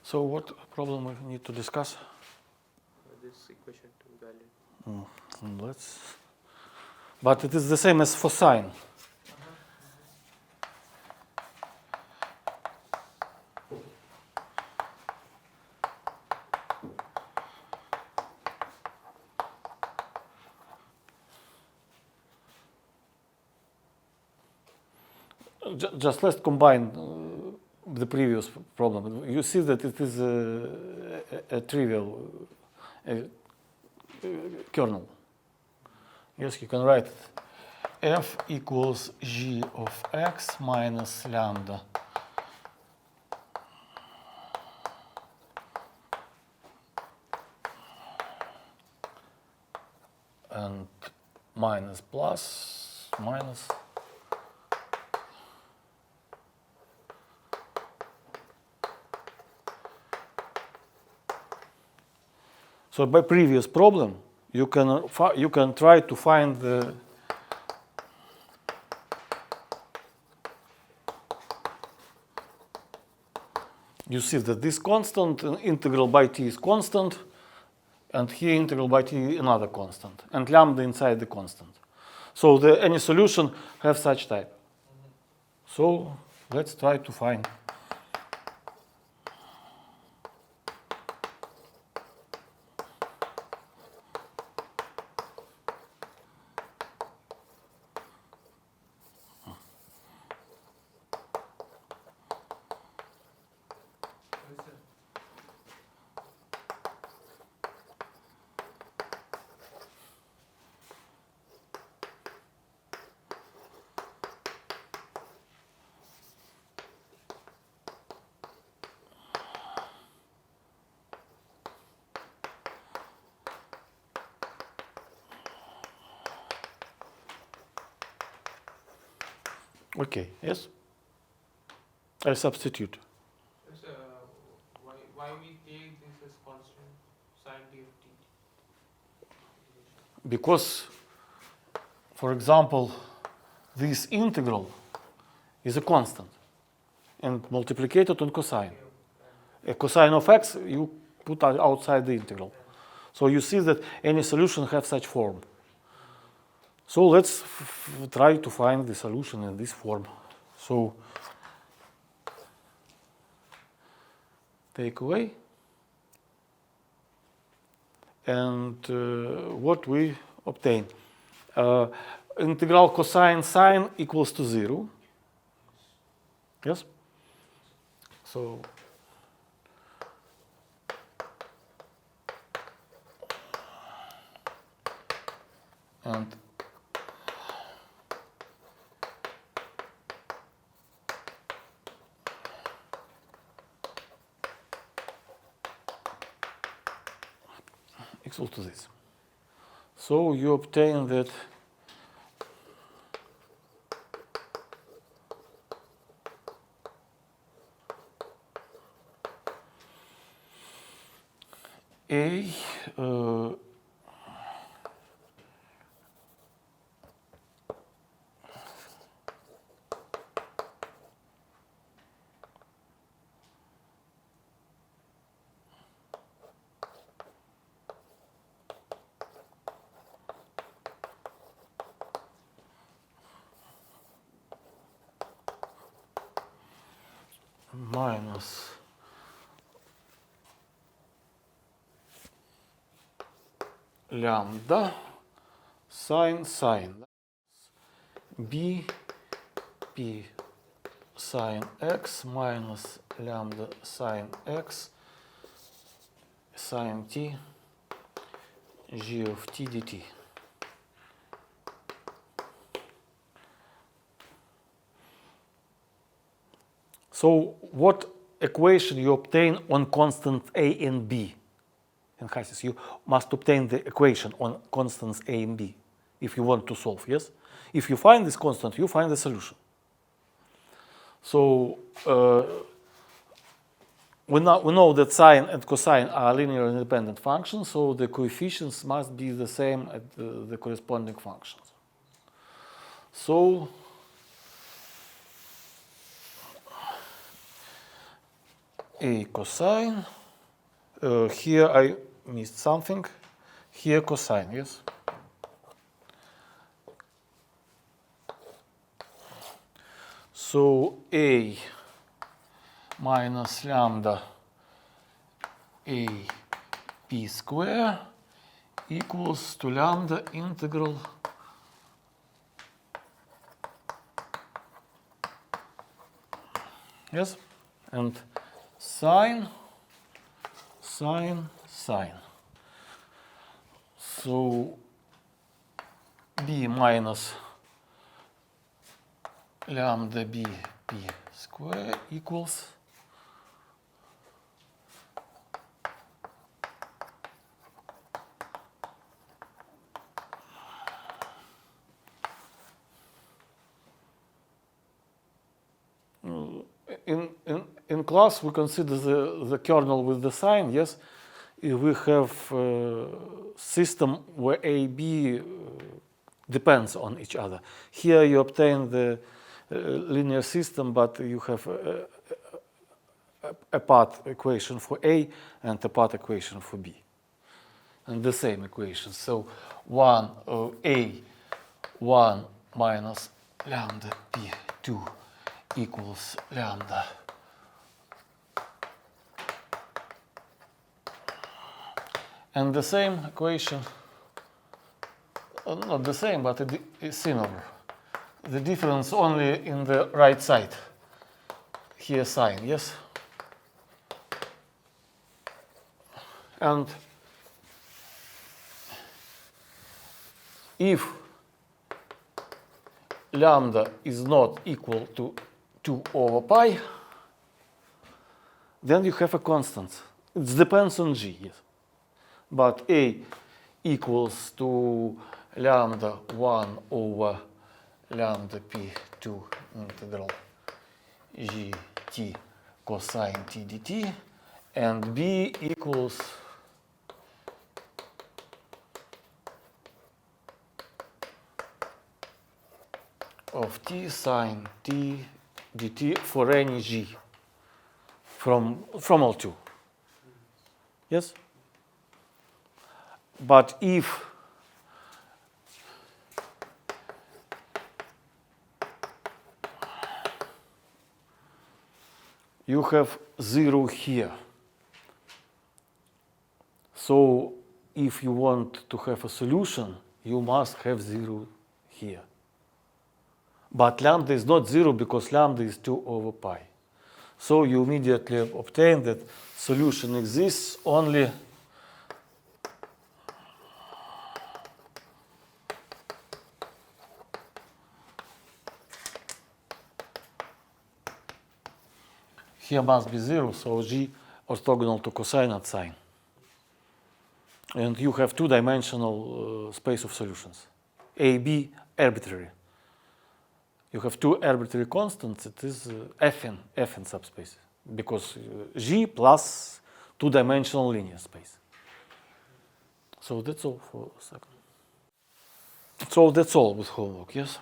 So what problem we need to discuss? This equation to value. Let's. But it is the same as for sine. Just let's combine the previous problem. You see that it is a trivial kernel. Yes, you can write f equals g of x minus lambda and minus plus minus. So by previous problem, you can try to find the you see that this constant integral by t is constant, and here integral by t another constant, and lambda inside the constant. So any solution have such type. So let's try to find. Okay, yes? I substitute. So, why we take this as constant sine d of t? Because, for example, this integral is a constant and multiplicated on cosine. A cosine of x you put outside the integral. So you see that any solution have such form. So let's try to find the solution in this form. So take away. And what we obtain? Integral cosine sine equals to 0. Yes? So and equal to this. So you obtain that A minus lambda sine b p sine x minus lambda sine x sine t g of t dt. So what equation you obtain on constant a and b? In Hasis, you must obtain the equation on constants a and b if you want to solve, yes? If you find this constant, you find the solution. So we know that sine and cosine are linear independent functions, so the coefficients must be the same at the corresponding functions. So A cosine. Here I missed something. Here cosine, yes? So A minus lambda A p square equals to lambda integral yes, and sine. So b minus lambda b p square equals in class we consider the kernel with the sign, yes. We have system where A, B depends on each other. Here you obtain the linear system, but you have a path equation for A and a path equation for B. And the same equation. So 1 minus lambda P2 equals lambda and the same equation, not the same, but it's similar. The difference only in the right side. Here sign, yes? And if lambda is not equal to 2 over pi, then you have a constant. It depends on g, yes. But A equals to lambda 1 over lambda p2 integral gt cosine t dt, and B equals of t sine t dt for any g from L2. Yes? But if you have 0 here, so if you want to have a solution, you must have 0 here. But lambda is not 0 because lambda is 2 over pi. So you immediately obtain that solution exists only here must be 0, so G orthogonal to cosine at sine. And you have two-dimensional space of solutions. A, B, arbitrary. You have two arbitrary constants. It is Fn subspace. Because G plus two-dimensional linear space. So that's all for a second. So that's all with homework, yes?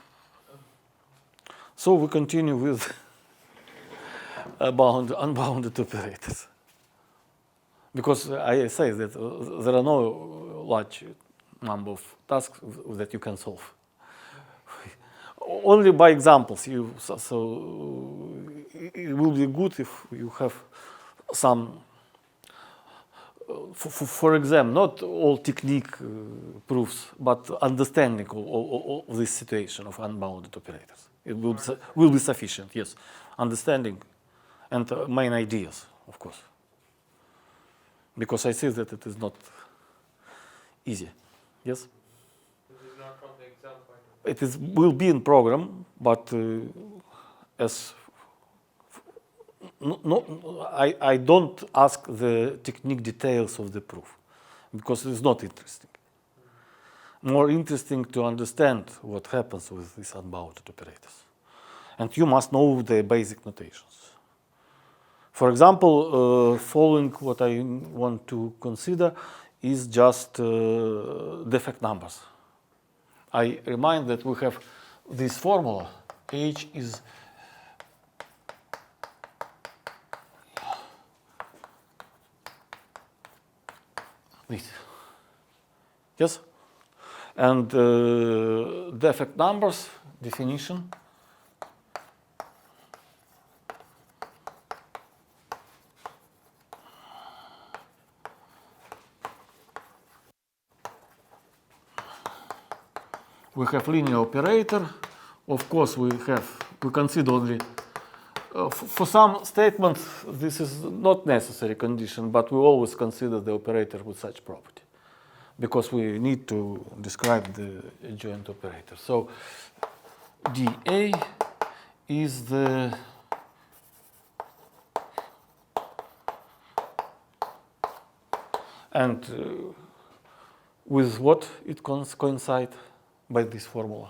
So we continue with unbounded operators. Because I say that there are no large number of tasks that you can solve. Only by examples. So it will be good if you have some, for exam, not all technique proofs, but understanding of this situation of unbounded operators. It will be sufficient, yes. Understanding and main ideas, of course. Because I see that it is not easy. Yes? This is not from the exam point of view. It will be in program, but as I don't ask the technique details of the proof because it's not interesting. More interesting to understand what happens with these unbounded operators. And you must know the basic notations. For example, following what I want to consider is just defect numbers. I remind that we have this formula. H is this. Yes? And defect numbers, definition. We have linear operator. Of course, we consider only, for some statements, this is not necessary condition, but we always consider the operator with such property, because we need to describe the adjoint operator. So dA is the and with what it coincides by this formula?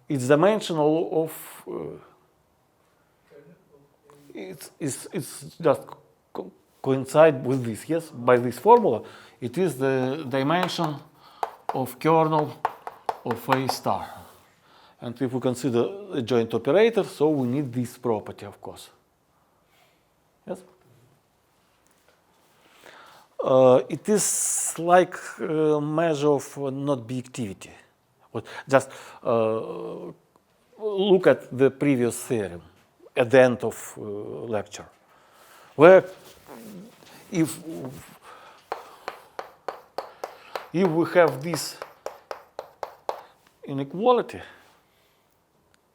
It's dimensional of it's just coincide with this, yes, by this formula. It is the dimension of kernel of A star. And if we consider a joint operator, so we need this property, of course. Yes? It is like a measure of not bijectivity. Just look at the previous theorem at the end of lecture, where if we have this inequality,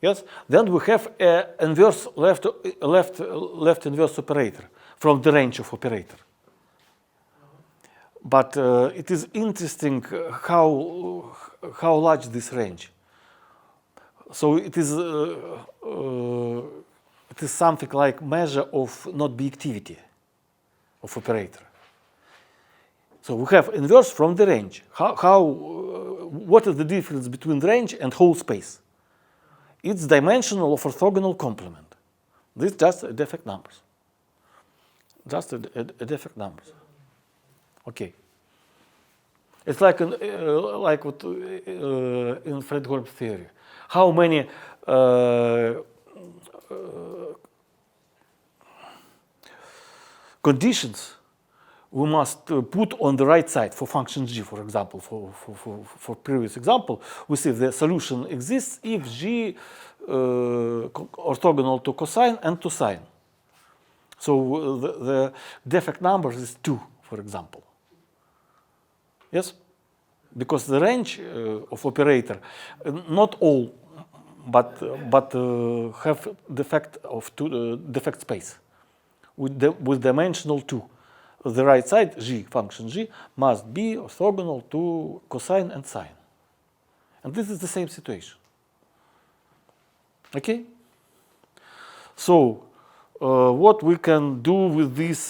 yes, then we have an inverse left inverse operator from the range of operator. But it is interesting how large this range. So it is something like measure of not bijectivity of operator. So we have inverse from the range. What is the difference between range and whole space? It's dimensional of orthogonal complement. This is just a defect numbers. Just a defect numbers. Okay. It's like what in Fredholm theory. How many conditions we must put on the right side for function g, for example, for previous example, we see the solution exists if g orthogonal to cosine and to sine. So the defect numbers is 2, for example. Yes? Because the range of operator, not all, but have defect of defect space with dimensional 2. The right side, g, function g, must be orthogonal to cosine and sine. And this is the same situation. Okay? So, what we can do with these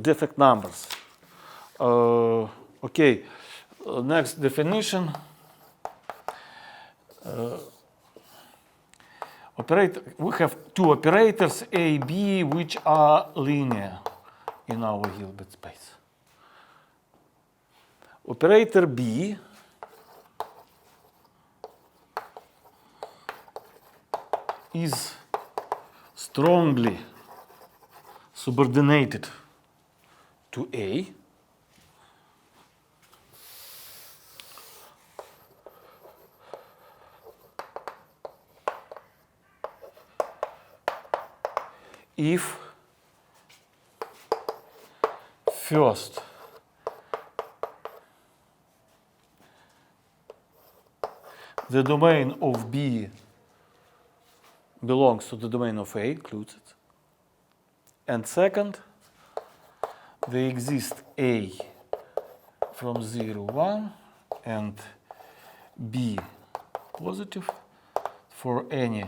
defect numbers? Okay, next definition. We have two operators A, B, which are linear in our Hilbert space. Operator B is strongly subordinated to A. If first the domain of B belongs to the domain of A, includes it, and second, they exist A from 0, 1 and B positive for any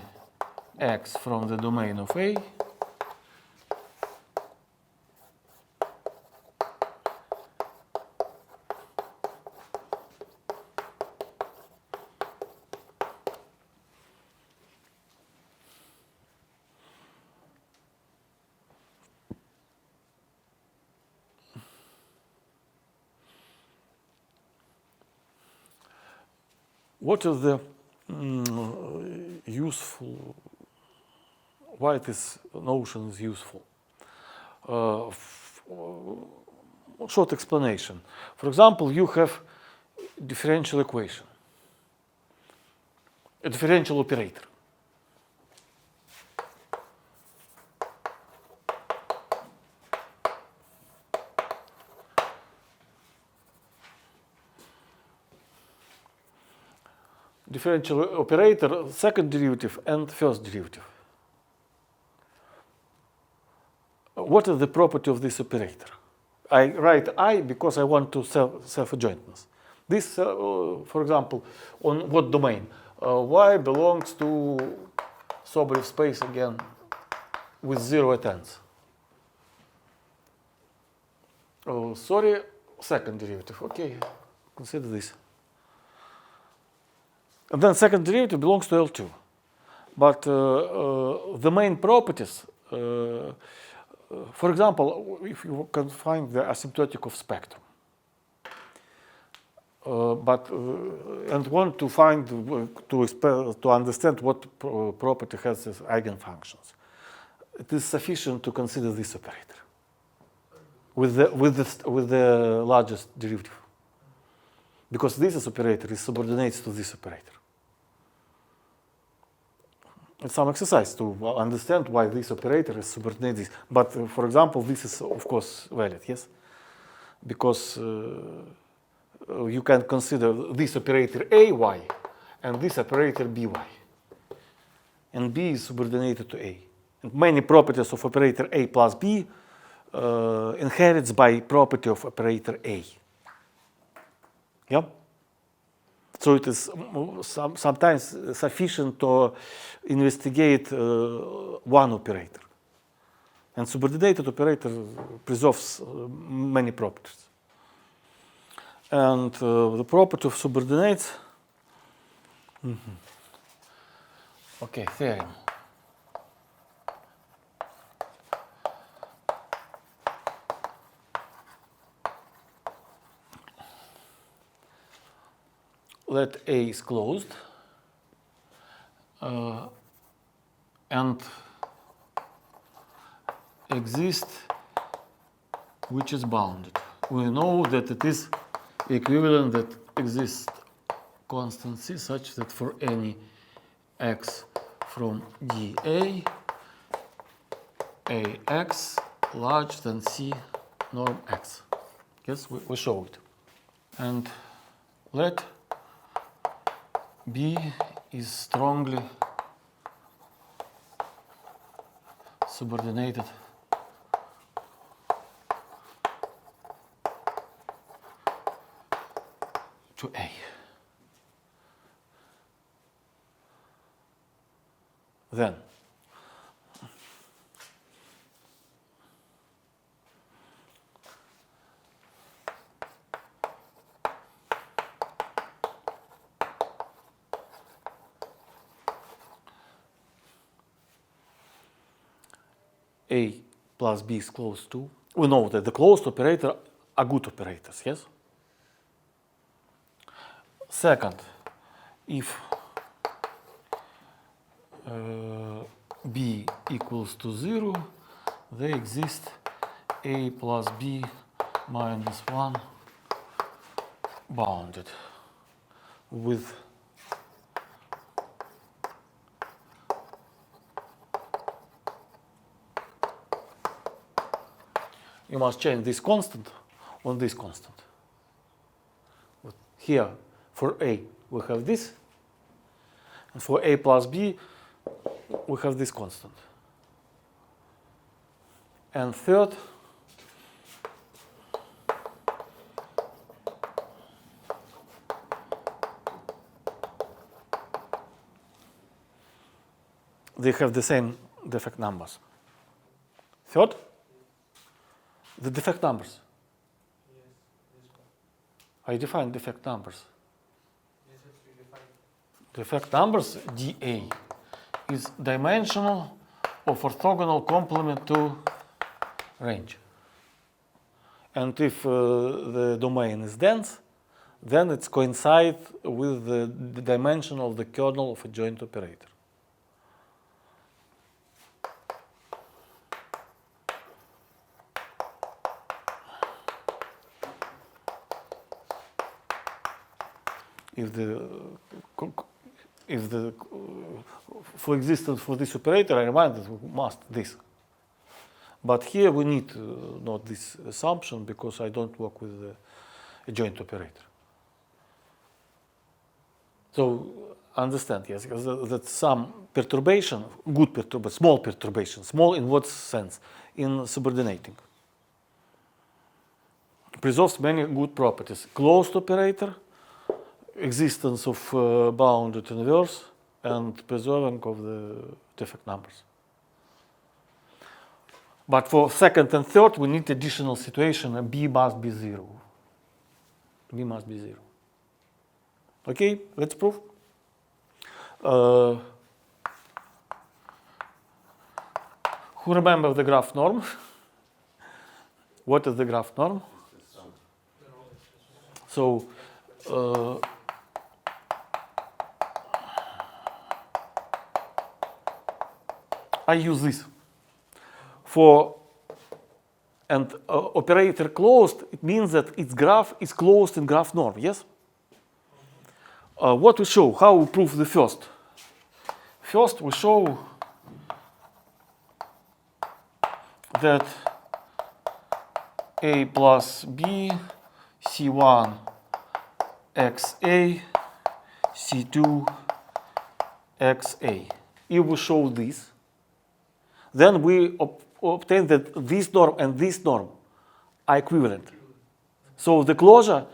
x from the domain of A What is the useful, why this notion is useful? short explanation. For example, you have differential equation, a differential operator. Differential operator, second derivative and first derivative. What is the property of this operator? I write I because I want to self-adjointness. This, for example, on what domain? Y belongs to Sobolev space again with 0 at ends. Oh, sorry, second derivative. Okay, consider this. And then second derivative belongs to L2. But the main properties, for example, if you can find the asymptotic of spectrum, and want to find to understand what property has as eigenfunctions, it is sufficient to consider this operator with the largest derivative, because this operator is subordinates to this operator. It's some exercise to understand why this operator is subordinate this. But for example, this is of course valid, yes, because you can consider this operator AY and this operator BY, and B is subordinated to A. And many properties of operator A plus B inherits by property of operator A. Yeah. So it is sometimes sufficient to investigate one operator. And subordinated operator preserves many properties. And the property of subordinates, okay, theorem. Let A is closed and exist which is bounded. We know that it is equivalent that exists constancy such that for any x from dA, Ax larger than C norm x. Yes, we show it. And let B is strongly subordinated to A. Then A plus B is close to. We know that the closed operator are good operators, yes? Second, if B equals to 0, they exist A plus B minus 1 bounded with you must change this constant on this constant. But here, for A, we have this, and for A plus B, we have this constant. And third, they have the same defect numbers. Third, the defect numbers. Yes, this one. I define defect numbers. Yes, it's redefined. Defect numbers, dA, is dimensional of orthogonal complement to range. And if the domain is dense, then it's coincide with the dimension of the kernel of a joint operator. for existence for this operator, I remind that we must this. But here we need not this assumption because I don't work with the adjoint operator. So understand, yes, because that some perturbation, good perturbation, small in what sense? In subordinating. Preserves many good properties. Closed operator, existence of bounded inverse, and preserving of the defect numbers. But for second and third, we need additional situation, and B must be 0. B must be 0. Okay, let's prove. Who remembers the graph norm? What is the graph norm? So, I use this. For and operator closed, it means that its graph is closed in graph norm, yes? What we show, how we prove the first? First, we show that A plus B, C1, XA, C2, XA. If we show this, then we obtain that this norm and this norm are equivalent. So the closure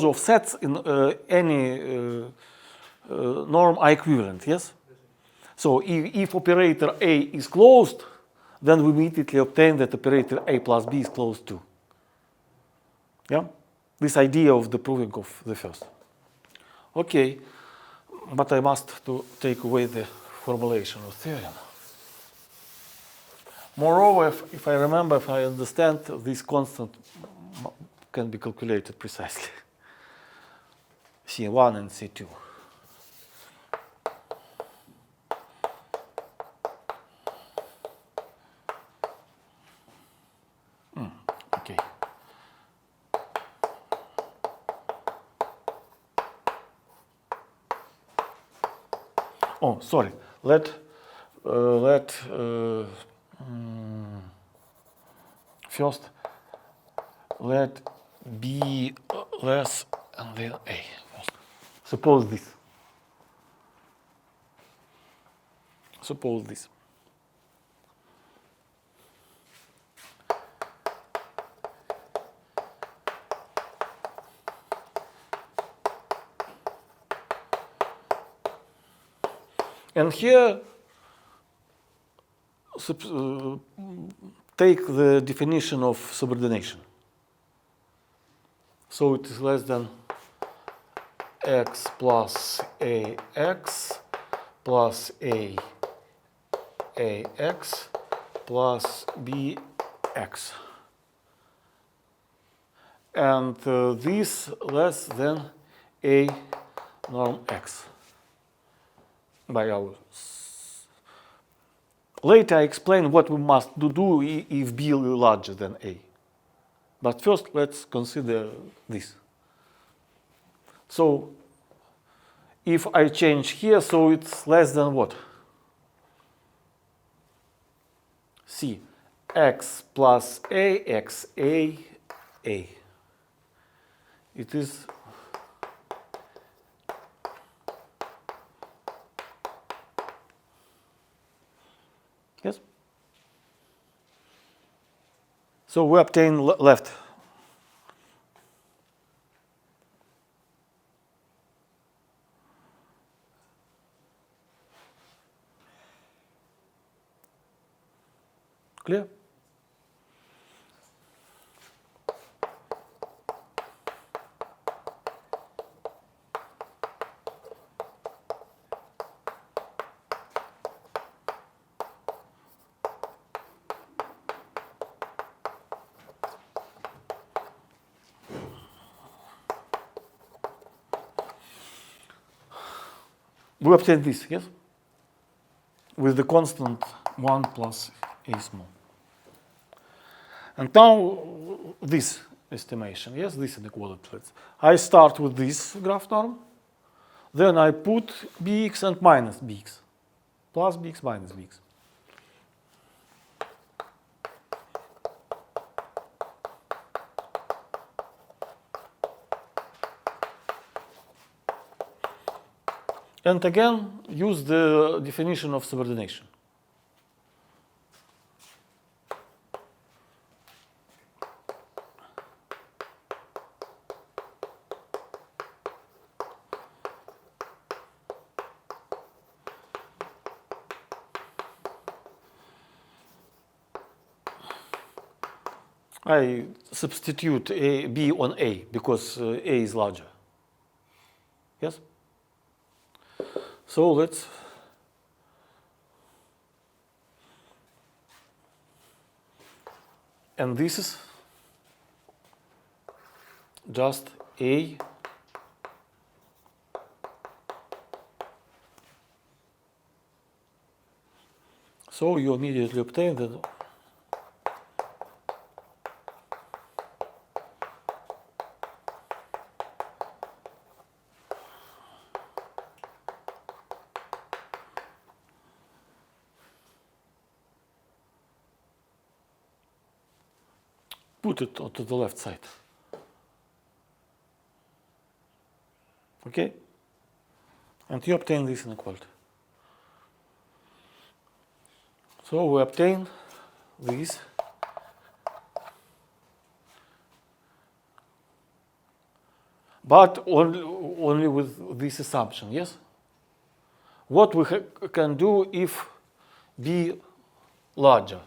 of sets in any norm are equivalent, yes? So if operator A is closed, then we immediately obtain that operator A plus B is closed too. Yeah? This idea of the proving of the first. Okay, but I must to take away the formulation of theorem. Moreover, if I remember, if I understand, this constant can be calculated precisely. C1 and C2. Okay. Oh, sorry. First, let B less and then A. Suppose this. Suppose this. And here, take the definition of subordination. So it is less than x plus ax plus ax plus bx. And this less than a norm x by ours. Later I explain what we must do if B is larger than A. But first let's consider this. So if I change here, so it's less than what? C. X plus A, X, A. It is yes? So we obtain left. Clear? We obtain this, yes? With the constant 1 plus a small. And now this estimation. Yes, this inequality. I start with this graph norm. Then I put bx and minus bx. Plus bx minus bx. And again, use the definition of subordination. I substitute B on A because A is larger. Yes? So let's and this is just A so you immediately obtain that put it onto the left side. Okay? And you obtain this inequality. So we obtain this. But only with this assumption, yes? What we can do if B larger?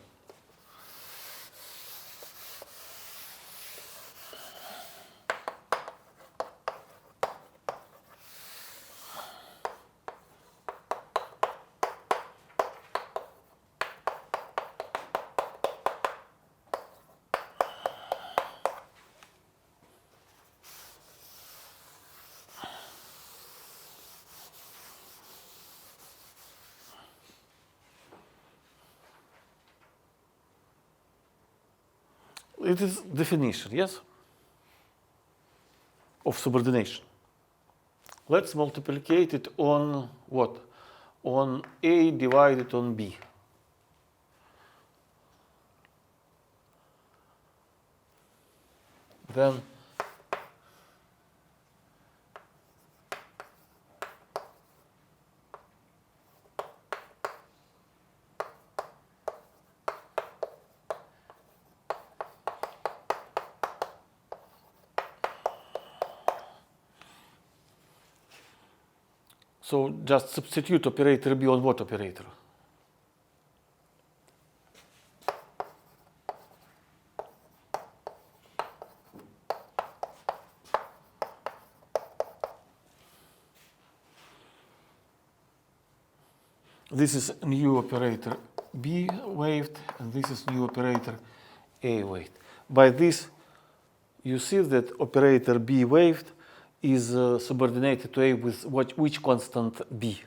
It is definition, yes, of subordination. Let's multiplicate it on what? On A divided on B. Then so just substitute operator B on what operator? This is new operator B waived, and this is new operator A waived. By this, you see that operator B waived is subordinated to A with which constant B?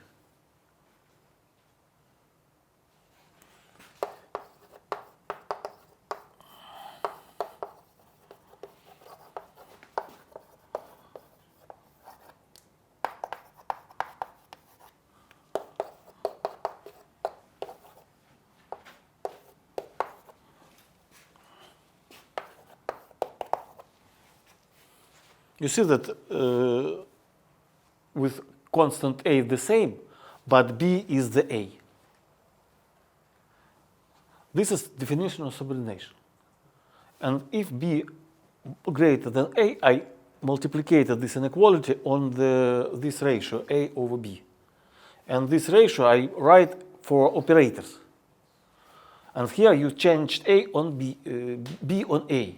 You see that with constant A the same, but B is the A. This is definition of subordination. And if B greater than A, I multiplicated this inequality on this ratio, A over B. And this ratio I write for operators. And here you changed A on B, B on A.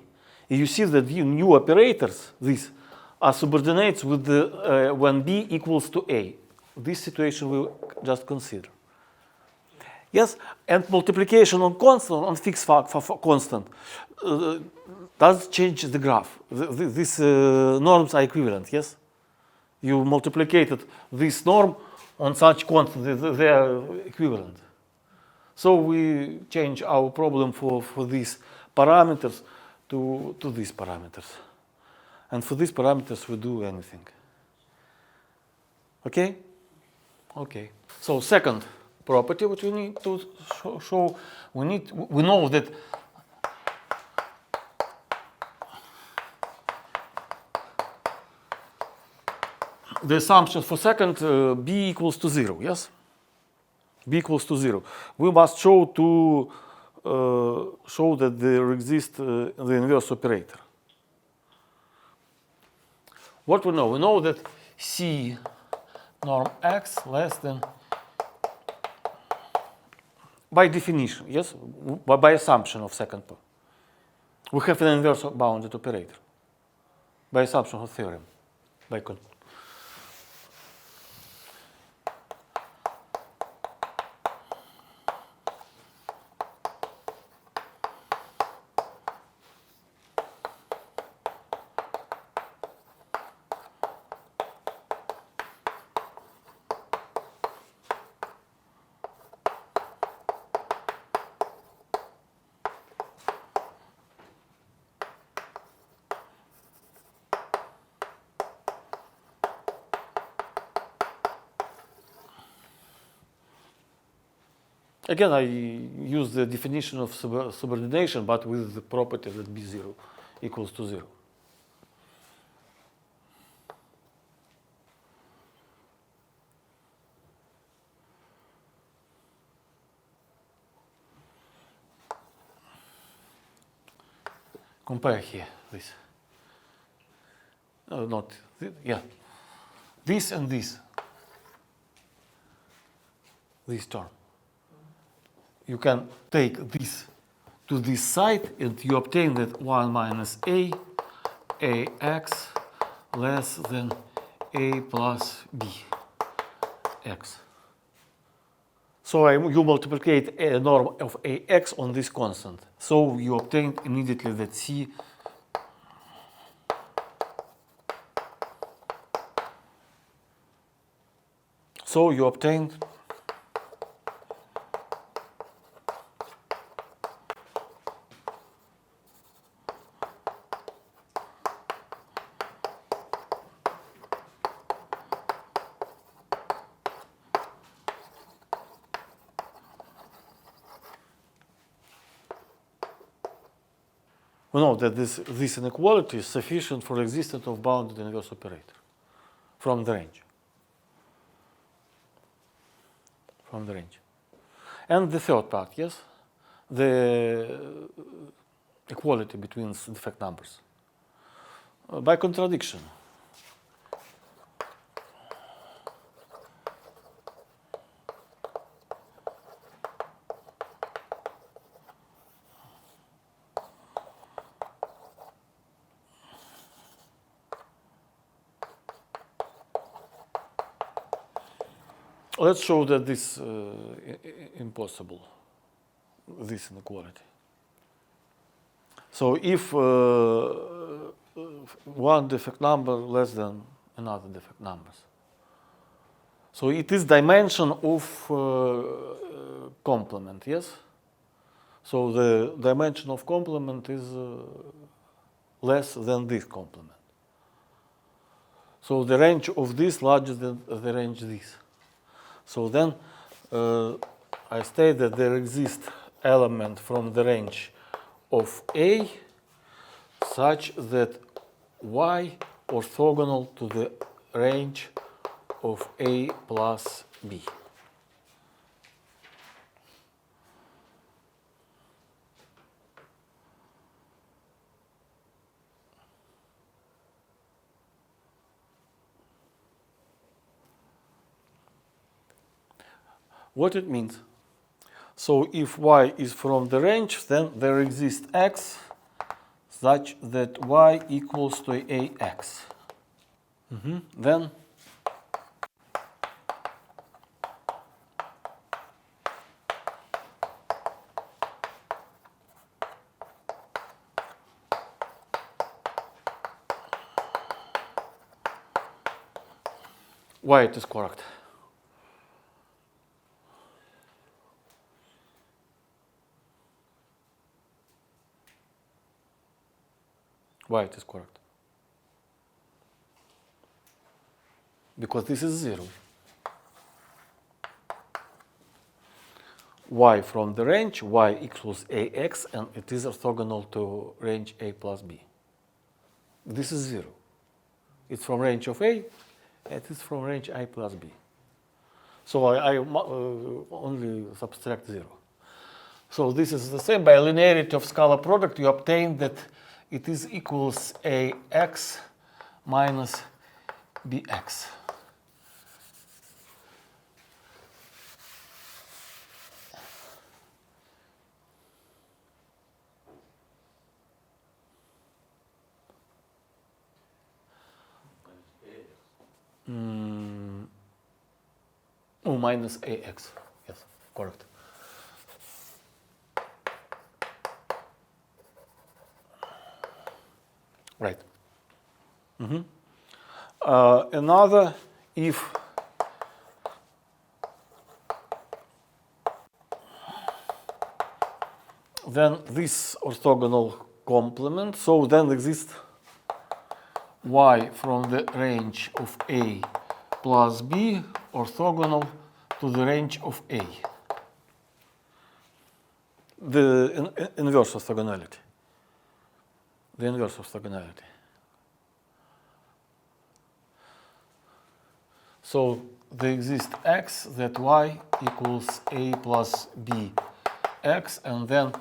You see that the new operators, these, are subordinates with the, when B equals to A. This situation we'll just consider. Yes, and multiplication on constant, on fixed constant, does change the graph. These norms are equivalent, yes? You multiplied this norm on such constant, they are equivalent. So we change our problem for these parameters to these parameters. And for these parameters, we do anything. Okay? Okay. So second property, what we need to show, we know that the assumption for second b equals to 0, yes? B equals to 0. We must show that there exists the inverse operator. What we know? We know that C norm x less than, by definition, yes, by assumption of second term, we have an inverse bounded operator by assumption of theorem. Again, I use the definition of subordination, but with the property that B0 equals to 0. Compare here this. No, not, yeah. This and this. This term. You can take this to this side and you obtain that 1 minus ax less than a plus b x. So you multiply a norm of ax on this constant. So you obtain immediately that c so you obtained we know that this inequality is sufficient for existence of bounded inverse operator from the range. From the range. And the third part, yes, the equality between defect numbers. By contradiction. Let's show that this impossible, this inequality. So if one defect number less than another defect numbers, so it is dimension of complement, yes? So the dimension of complement is less than this complement. So the range of this larger than the range this. So then I state that there exists element from the range of A such that Y orthogonal to the range of A plus B. What it means? So if y is from the range, then there exists x such that y equals to ax. Then why it is correct? Why it is correct? Because this is 0. Y from the range, y equals ax, and it is orthogonal to range a plus b. This is 0. It's from range of a, it is from range I plus b. So I only subtract 0. So this is the same. By linearity of scalar product, you obtain that it is equals ax minus bx. Oh, minus ax. Yes, correct. Right. Another, if then this orthogonal complement, so then exists y from the range of a plus b orthogonal to the range of a. The inverse orthogonality. The inverse orthogonality. So there exists x that y equals a plus b x, and then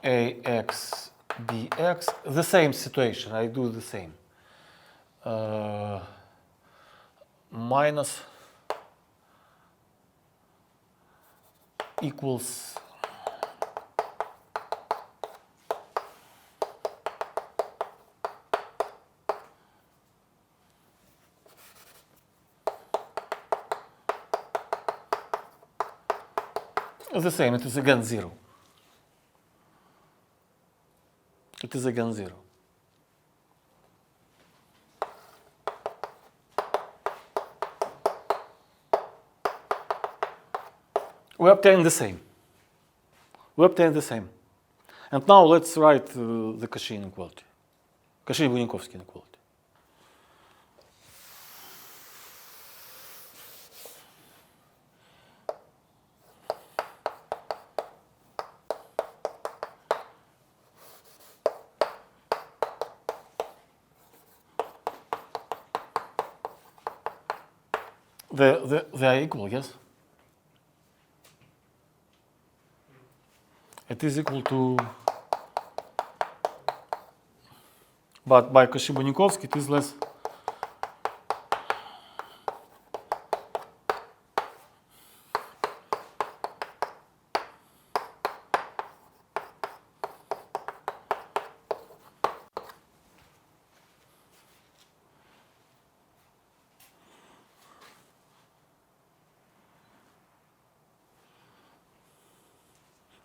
ax bx. The same situation. I do the same. Minus equals the same. It is again 0. It is again 0. We obtain the same. We obtain the same. And now let's write the Cauchy inequality. Cauchy-Bunyakovsky inequality. They are equal, yes? It is equal to, but by Cauchy-Bunyakovsky it is less.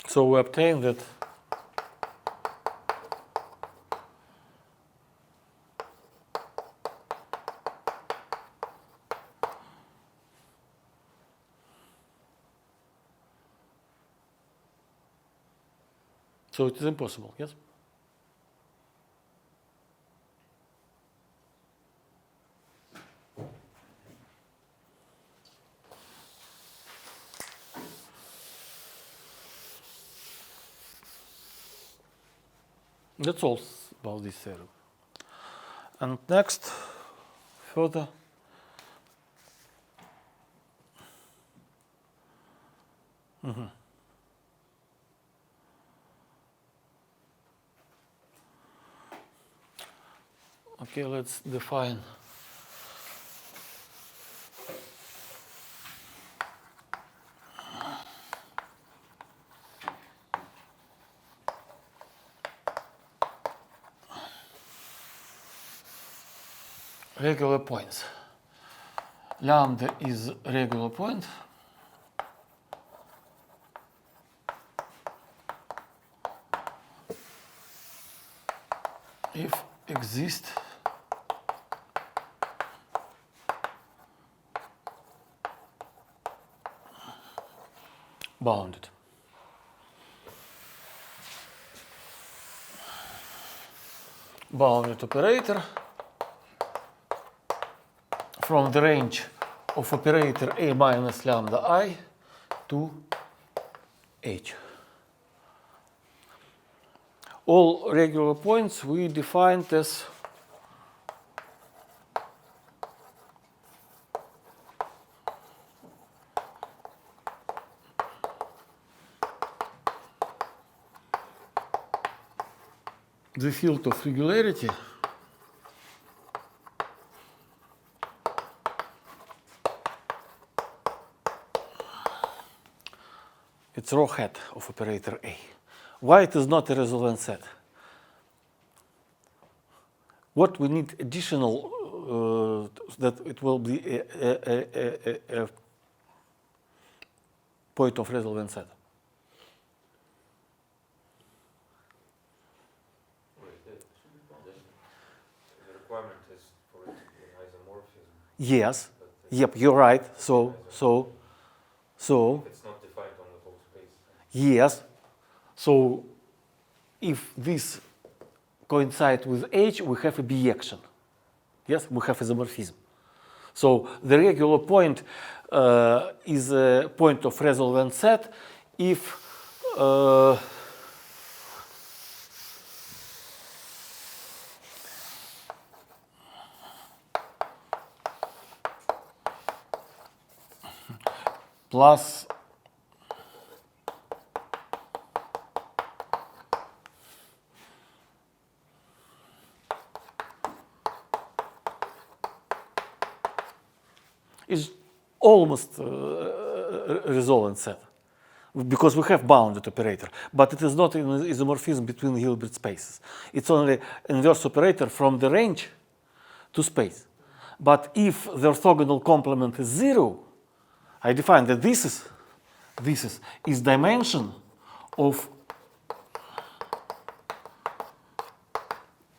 So we obtain that so it is impossible, yes? That's all about this theorem. And next, further. Okay, let's define regular points. Lambda is regular point. If exist bounded. bounded operator from the range of operator A minus lambda I to H. All regular points we defined as the field of regularity it's row hat of operator A. Why it is not a resolvent set? What we need additional that it will be a point of resolvent set. The requirement is for it to be an isomorphism. Yes. Yep, you're right. So It's not defined on the whole space. yes. So if this coincides with H, we have a bijection. Yes, we have isomorphism. So the regular point is a point of resolvent set if plus is almost a resolvent set because we have bounded operator, but it is not an isomorphism between Hilbert spaces. It's only inverse operator from the range to space. But if the orthogonal complement is 0, I define that this is dimension of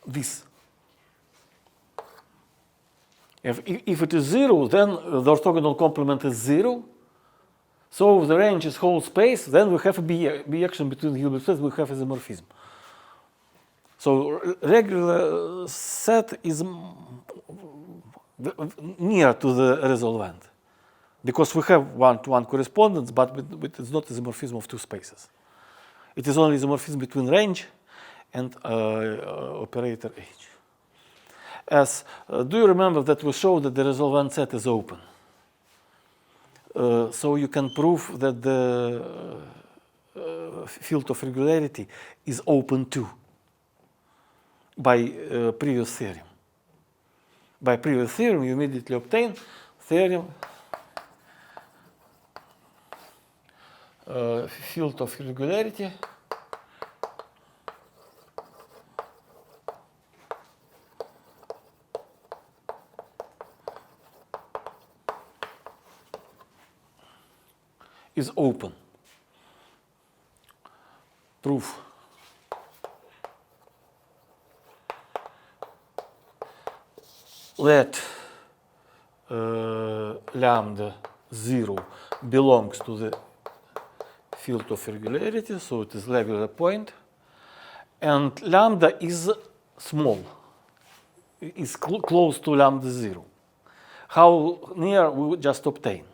this. If it is 0, then the orthogonal complement is 0. So if the range is whole space, then we have a bijection between Hilbert spaces, we have isomorphism. So regular set is near to the resolvent because we have one-to-one correspondence, but it's not isomorphism of two spaces. It is only isomorphism between range and operator H. Do you remember that we showed that the resolvent set is open? So you can prove that the field of regularity is open too by previous theorem. By previous theorem, you immediately obtain theorem field of regularity is open. Proof. Let lambda 0 belongs to the field of regularity, so it is regular point, and lambda is small, is close to lambda 0. How near we just obtain?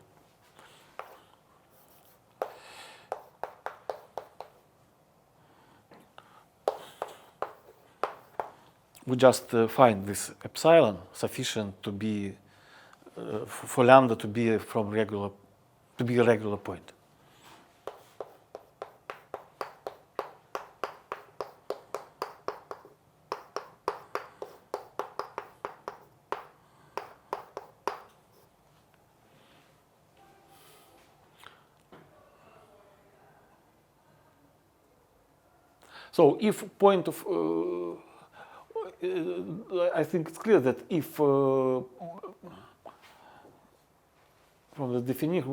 We just find this epsilon sufficient to be for lambda to be from regular to be a regular point. So if point of I think it's clear that if from the definition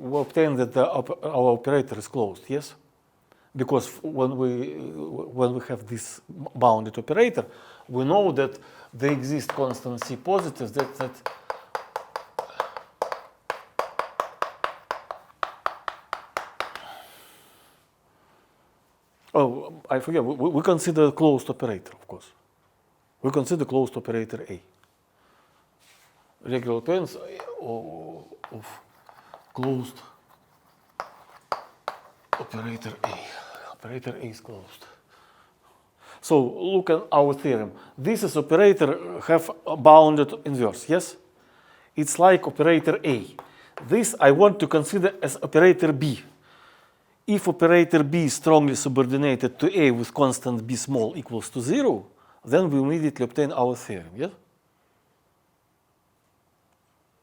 we obtain that our operator is closed, yes, because when we have this bounded operator, we know that there exist constant C positives that oh, I forget. We consider closed operator, of course. We consider closed operator A. Regular operands of closed operator A. Operator A is closed. So look at our theorem. This is operator have a bounded inverse, yes? It's like operator A. This I want to consider as operator B. If operator B is strongly subordinated to A with constant B small equals to 0, then we immediately obtain our theorem, yes?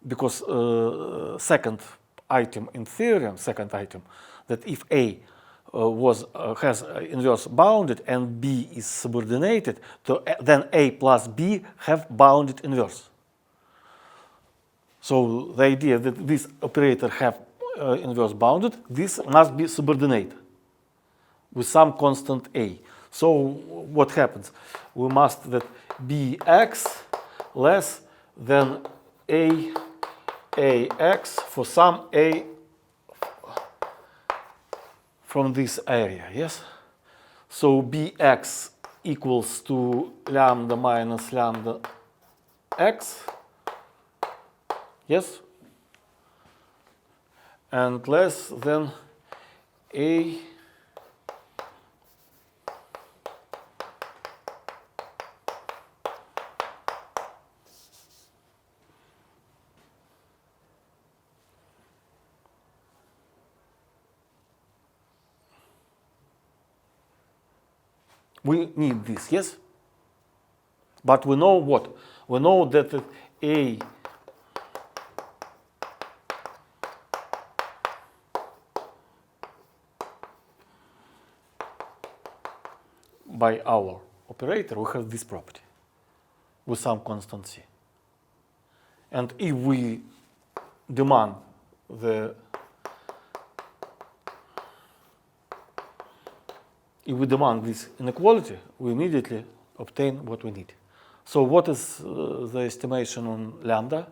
Because second item in theorem, that if A has inverse bounded and B is subordinated, then A plus B have bounded inverse. So the idea that this operator have inverse bounded, this must be subordinate with some constant A. So what happens? We must that Bx less than Ax for some A from this area, yes? So Bx equals to lambda minus lambda x, yes? And less than A we need this, yes? But we know what? We know that A by our operator, we have this property with some constant C. And if we demand this inequality, we immediately obtain what we need. So what is the estimation on lambda?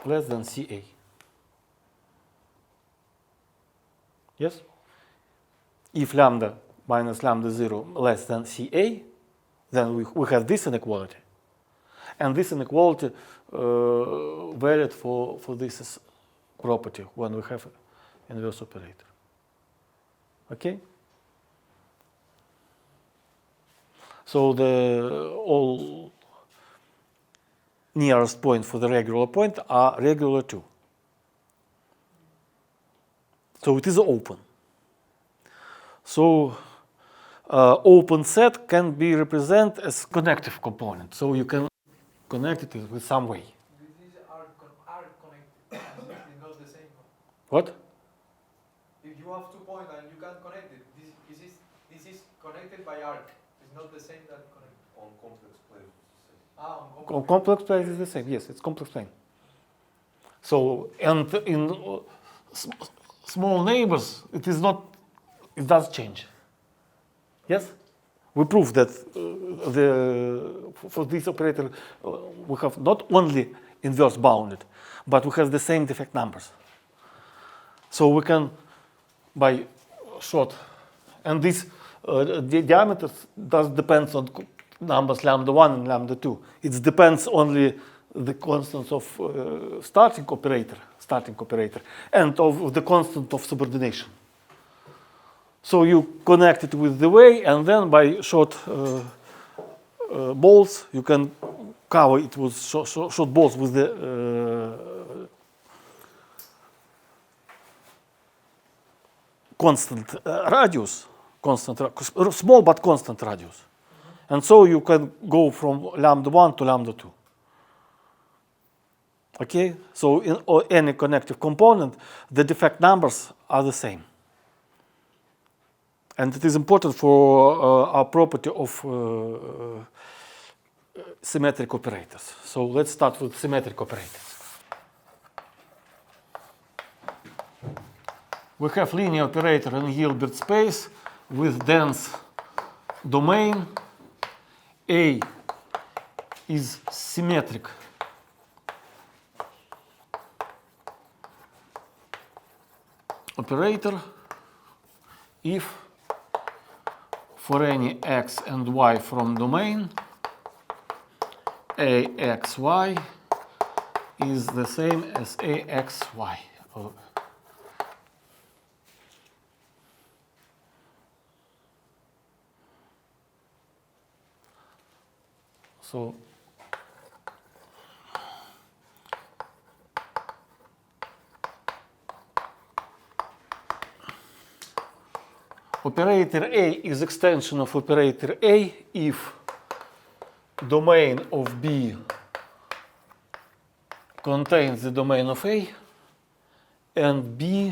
Less than CA. Yes? If lambda minus lambda 0 less than CA, then we have this inequality. And this inequality valid for this property when we have inverse operator. Okay? So the all nearest point for the regular point are regular 2. So it is open. So open set can be represented as connective component. So you can connect it with some way. These are connected, it's not the same. What? If you have 2 points and you can connect it, this is connected by arc. It's not the same that connect. On complex planes, it's the same. On complex plane is the same. Yes, it's complex plane. So and in small neighbors, it is not. It does change. Yes, we prove that for this operator we have not only inverse bounded, but we have the same defect numbers. So we can by short, and this the diameter does depends on numbers lambda 1 and lambda 2. It depends only the constants of starting operator, and of the constant of subordination. So you connect it with the way, and then by short balls, you can cover it with short balls with the constant radius, small but constant radius. And so you can go from lambda 1 to lambda 2. Okay, so in any connective component, the defect numbers are the same. And it is important for our property of symmetric operators. So let's start with symmetric operators. We have linear operator in Hilbert space with dense domain. A is symmetric operator if for any x and y from domain, axy is the same as axy. So operator A is extension of operator A if domain of B contains the domain of A and B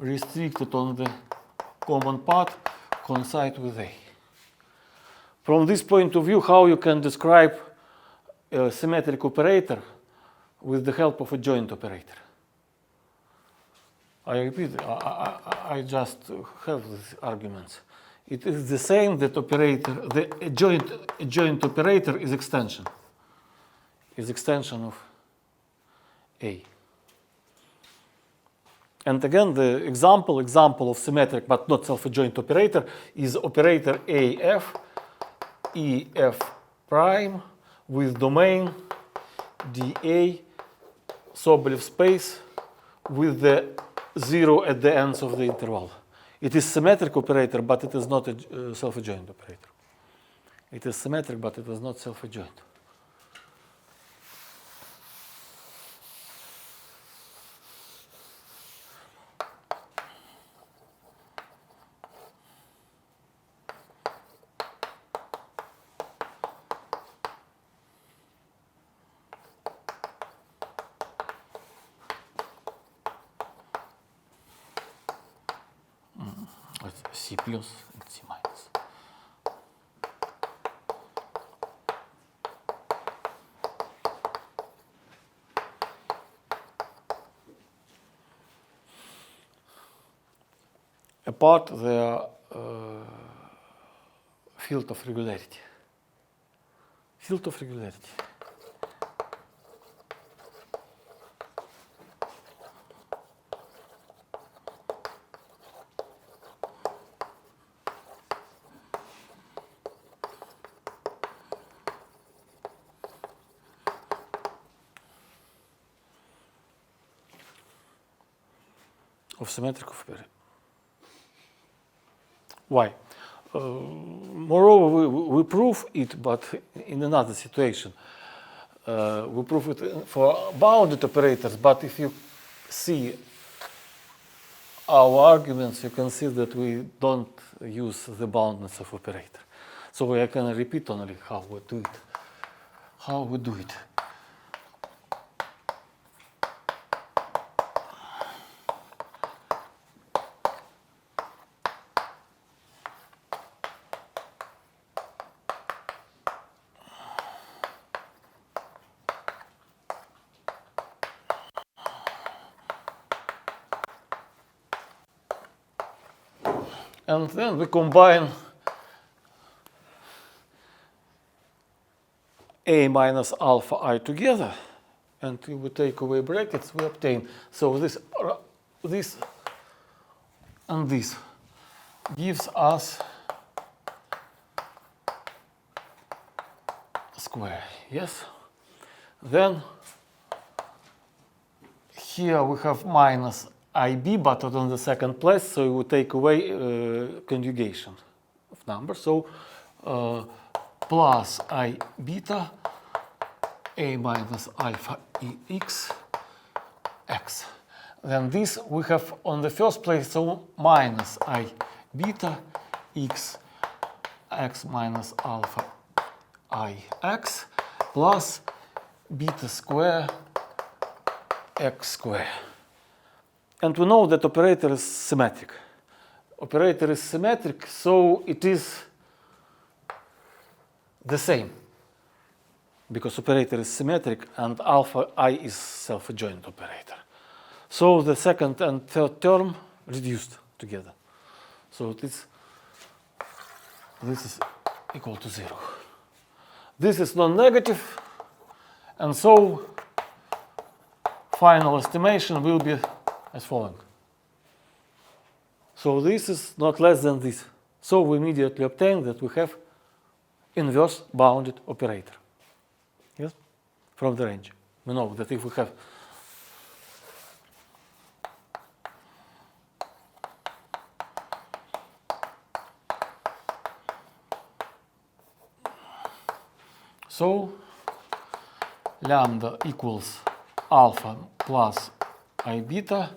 restricted on the common path coincide with A. From this point of view, how you can describe a symmetric operator with the help of a joint operator? I repeat, I just have these arguments. It is the same that a joint operator is extension of A. And again, the example of symmetric but not self-adjoint operator is operator AF, EF prime with domain dA Sobolev space with the 0 at the ends of the interval. It is symmetric operator, but it is not a self-adjoint operator. It is symmetric, but it is not self-adjoint. C plus and C minus. Apart the field of regularity. Field of regularity. Of symmetric operator. Why? Moreover, we prove it, but in another situation. We prove it for bounded operators, but if you see our arguments, you can see that we don't use the boundedness of operator. So I can repeat only how we do it. How we do it. And then we combine A minus alpha I together, and if we take away brackets, we obtain. So this and this gives us square. Yes. Then here we have minus IB, but on the second place, so we take away conjugation of numbers. So plus I beta A minus alpha EX X. Then this we have on the first place, so minus I beta X X minus alpha I X plus beta square X square. And we know that operator is symmetric. Operator is symmetric, so it is the same. Because operator is symmetric and alpha I is self-adjoint operator. So the second and third term reduced together. So this is equal to 0. This is non-negative, and so final estimation will be as following. So this is not less than this. So we immediately obtain that we have inverse bounded operator. Yes? From the range. We know that if we have so lambda equals alpha plus I beta,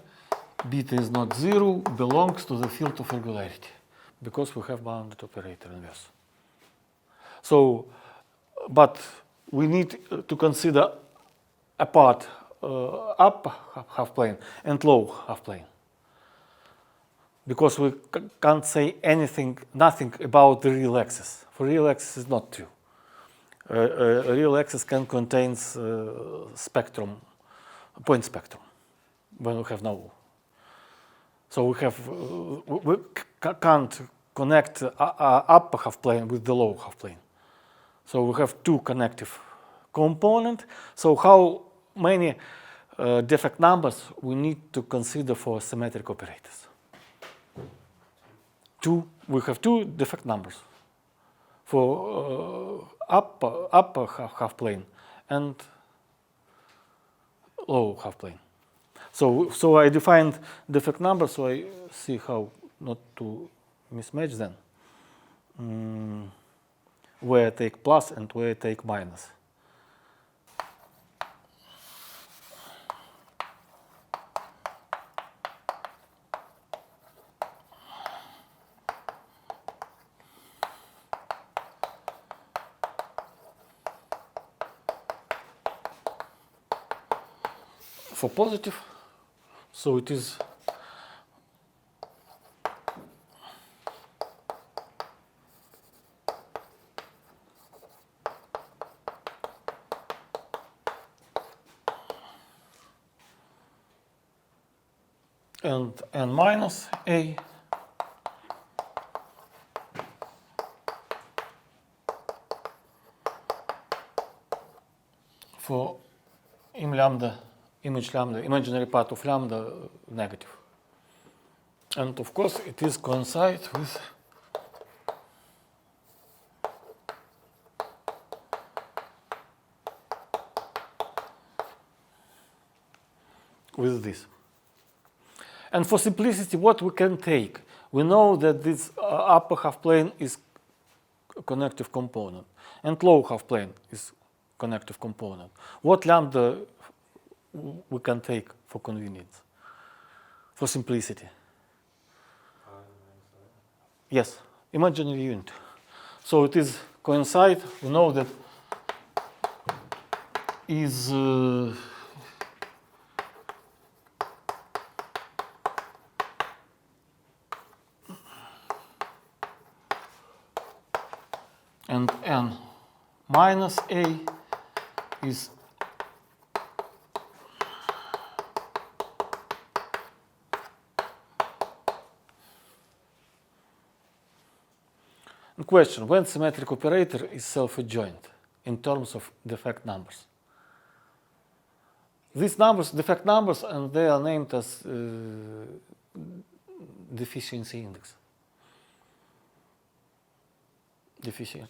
beta is not 0, belongs to the field of regularity, because we have bounded operator inverse. So, but we need to consider apart up half plane and low half plane, because we can't say nothing about the real axis. For real axis is not true. A real axis can contain spectrum, point spectrum, when we have no. So we have we can't connect upper half plane with the lower half plane. So we have two connective components. So how many defect numbers we need to consider for symmetric operators? Two. We have two defect numbers for upper half plane and lower half plane. So I defined defect number, so I see how not to mismatch them. Where I take plus and where I take minus. For positive, so it is and n minus a for image lambda, imaginary part of lambda negative. And of course it is coincide with this. And for simplicity, what we can take? We know that this upper half plane is a connective component, and lower half plane is connective component. What lambda we can take for convenience, for simplicity? Yes, imaginary unit. So it is coincide. We know that is and n minus a is question: when symmetric operator is self-adjoint in terms of defect numbers? These numbers, defect numbers, and they are named as deficiency index. Deficient.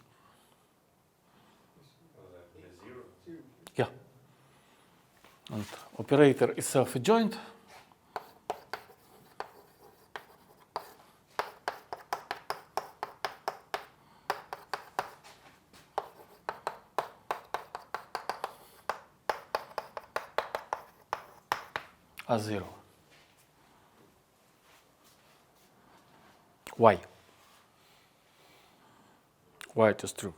Yeah. And operator is self-adjoint. As 0. Why? Why it is true?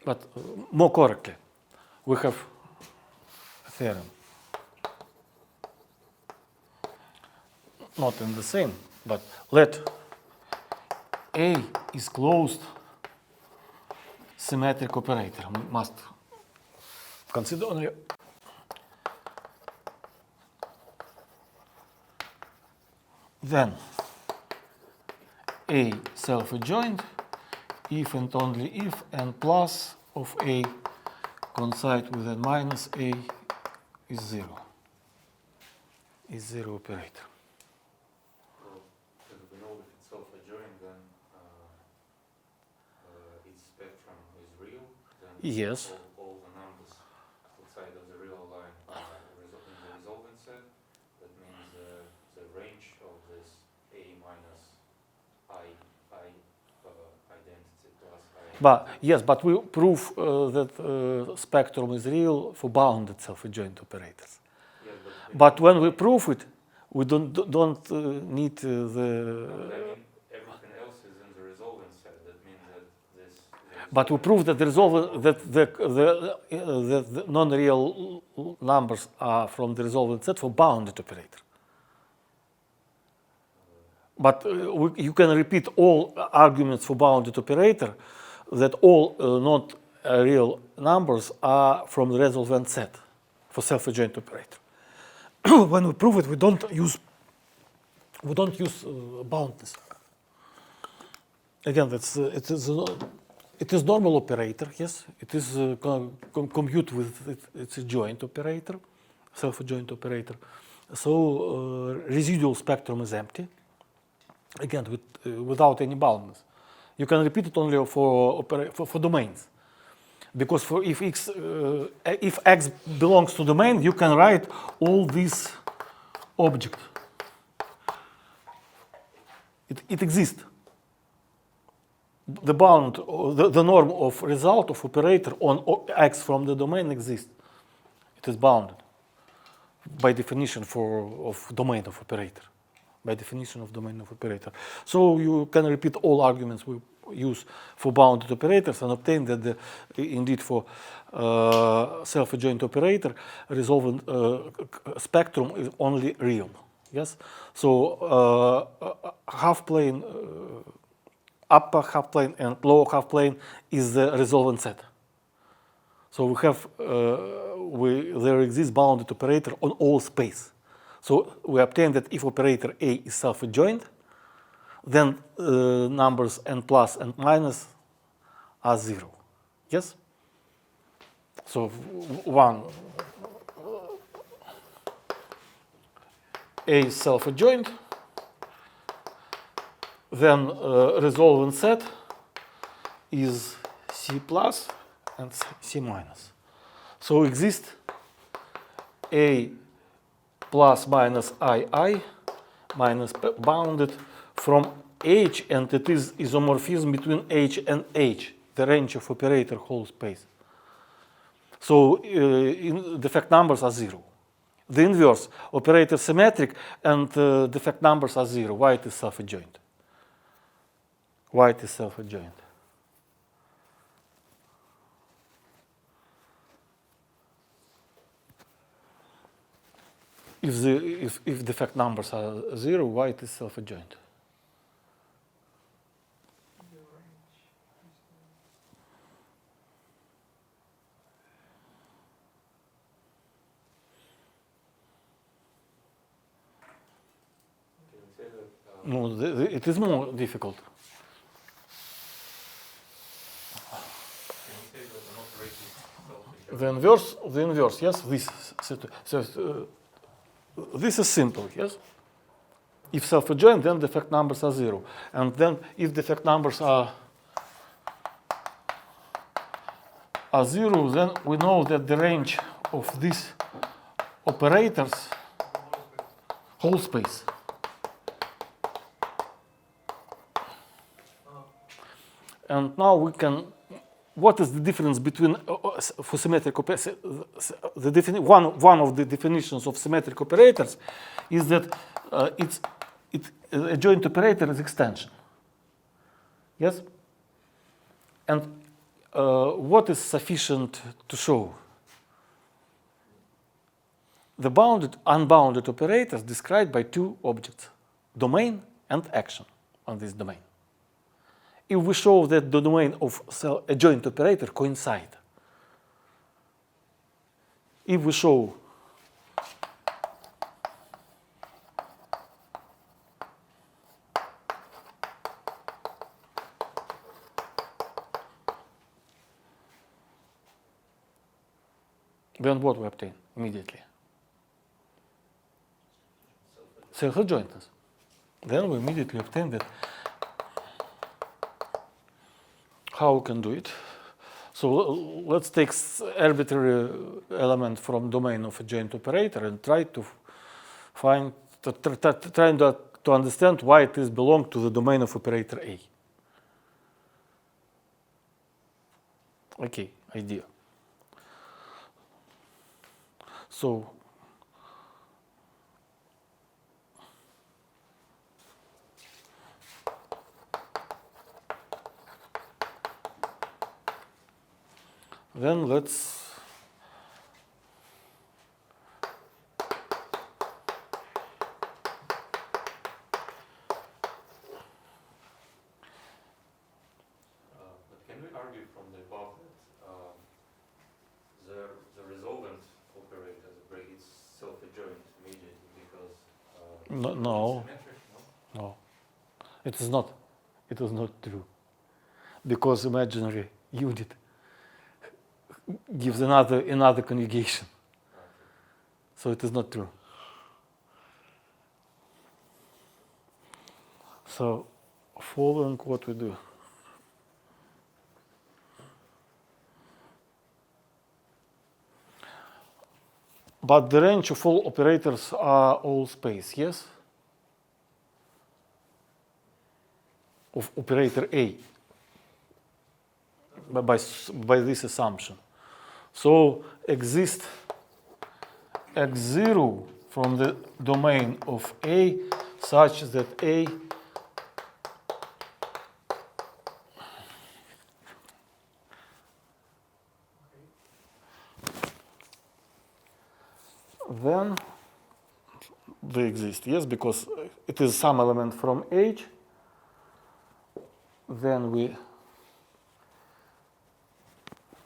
But more correctly, we have a theorem. Not in the same, but let A is closed symmetric operator. We must consider only then A self-adjoint if and only if n plus of A coincide with n minus A is zero. Is zero operator. Well, because we know if it's self-adjoint, then its spectrum is real. Then Yes. all the numbers outside of the real line are in the resolvent set. That means the range of this A minus I identity plus I. But yes, but we prove that spectrum is real for bounded self-adjoint operators. Yes, But when we prove it, we don't need the. I mean, everything else is in the resolvent set. That means that this. But we prove that the resolvent that the non-real numbers are from the resolvent set for bounded operator. But you can repeat all arguments for bounded operator that all not real numbers are from the resolvent set for self-adjoint operator. When we prove it, we don't use boundness. Again, it is normal operator. Yes, it is compute with it's a joint operator, self-adjoint operator. So residual spectrum is empty. Again, without any boundness. You can repeat it only for domains. Because if x belongs to domain, you can write all these objects. It exists. The bound, the norm of result of operator on x from the domain exists. It is bounded by definition of domain of operator. By definition of domain of operator. So you can repeat all arguments we use for bounded operators and obtain that indeed for self-adjoint operator resolvent spectrum is only real. Yes. So half plane, upper half plane and lower half plane is the resolvent set. So we have there exists bounded operator on all space. So we obtain that if operator A is self-adjoint, then numbers n plus and minus are zero. Yes? So one, A is self-adjoint, then resolvent set is C plus and C minus. So exist A plus minus II minus bounded from H, and it is isomorphism between H and H, the range of operator whole space. So defect numbers are zero. The inverse, operator symmetric and defect numbers are zero. Why it is self-adjoint? Why it is self-adjoint? If defect numbers are zero, why it is self-adjoint? No, it is more difficult. The inverse, yes. This is simple, yes. If self-adjoint, then defect numbers are zero, and then if defect numbers are zero, then we know that the range of these operators, whole space. And now we can. What is the difference between for symmetric operators? One of the definitions of symmetric operators is that a joint operator is extension. Yes. And what is sufficient to show? The bounded, unbounded operators described by two objects, domain and action on this domain. If we show that the domain of a joint operator coincide, if we show Then what we obtain immediately? Self-adjointness. Then we immediately obtain that. How we can do it? So let's take arbitrary element from domain of a joint operator and try to find, trying to understand why it is belong to the domain of operator A. Okay, idea. So then let's but can we argue from the above that the resolvent operator is self-adjoint immediately because no, symmetric, no? no, it is not. It is not true, because imaginary unit gives another conjugation. So it is not true. So following what we do. But the range of all operators are all space, yes? Of operator A, by this assumption. So exist x0 from the domain of A such that A then they exist, yes, because it is some element from H. Then we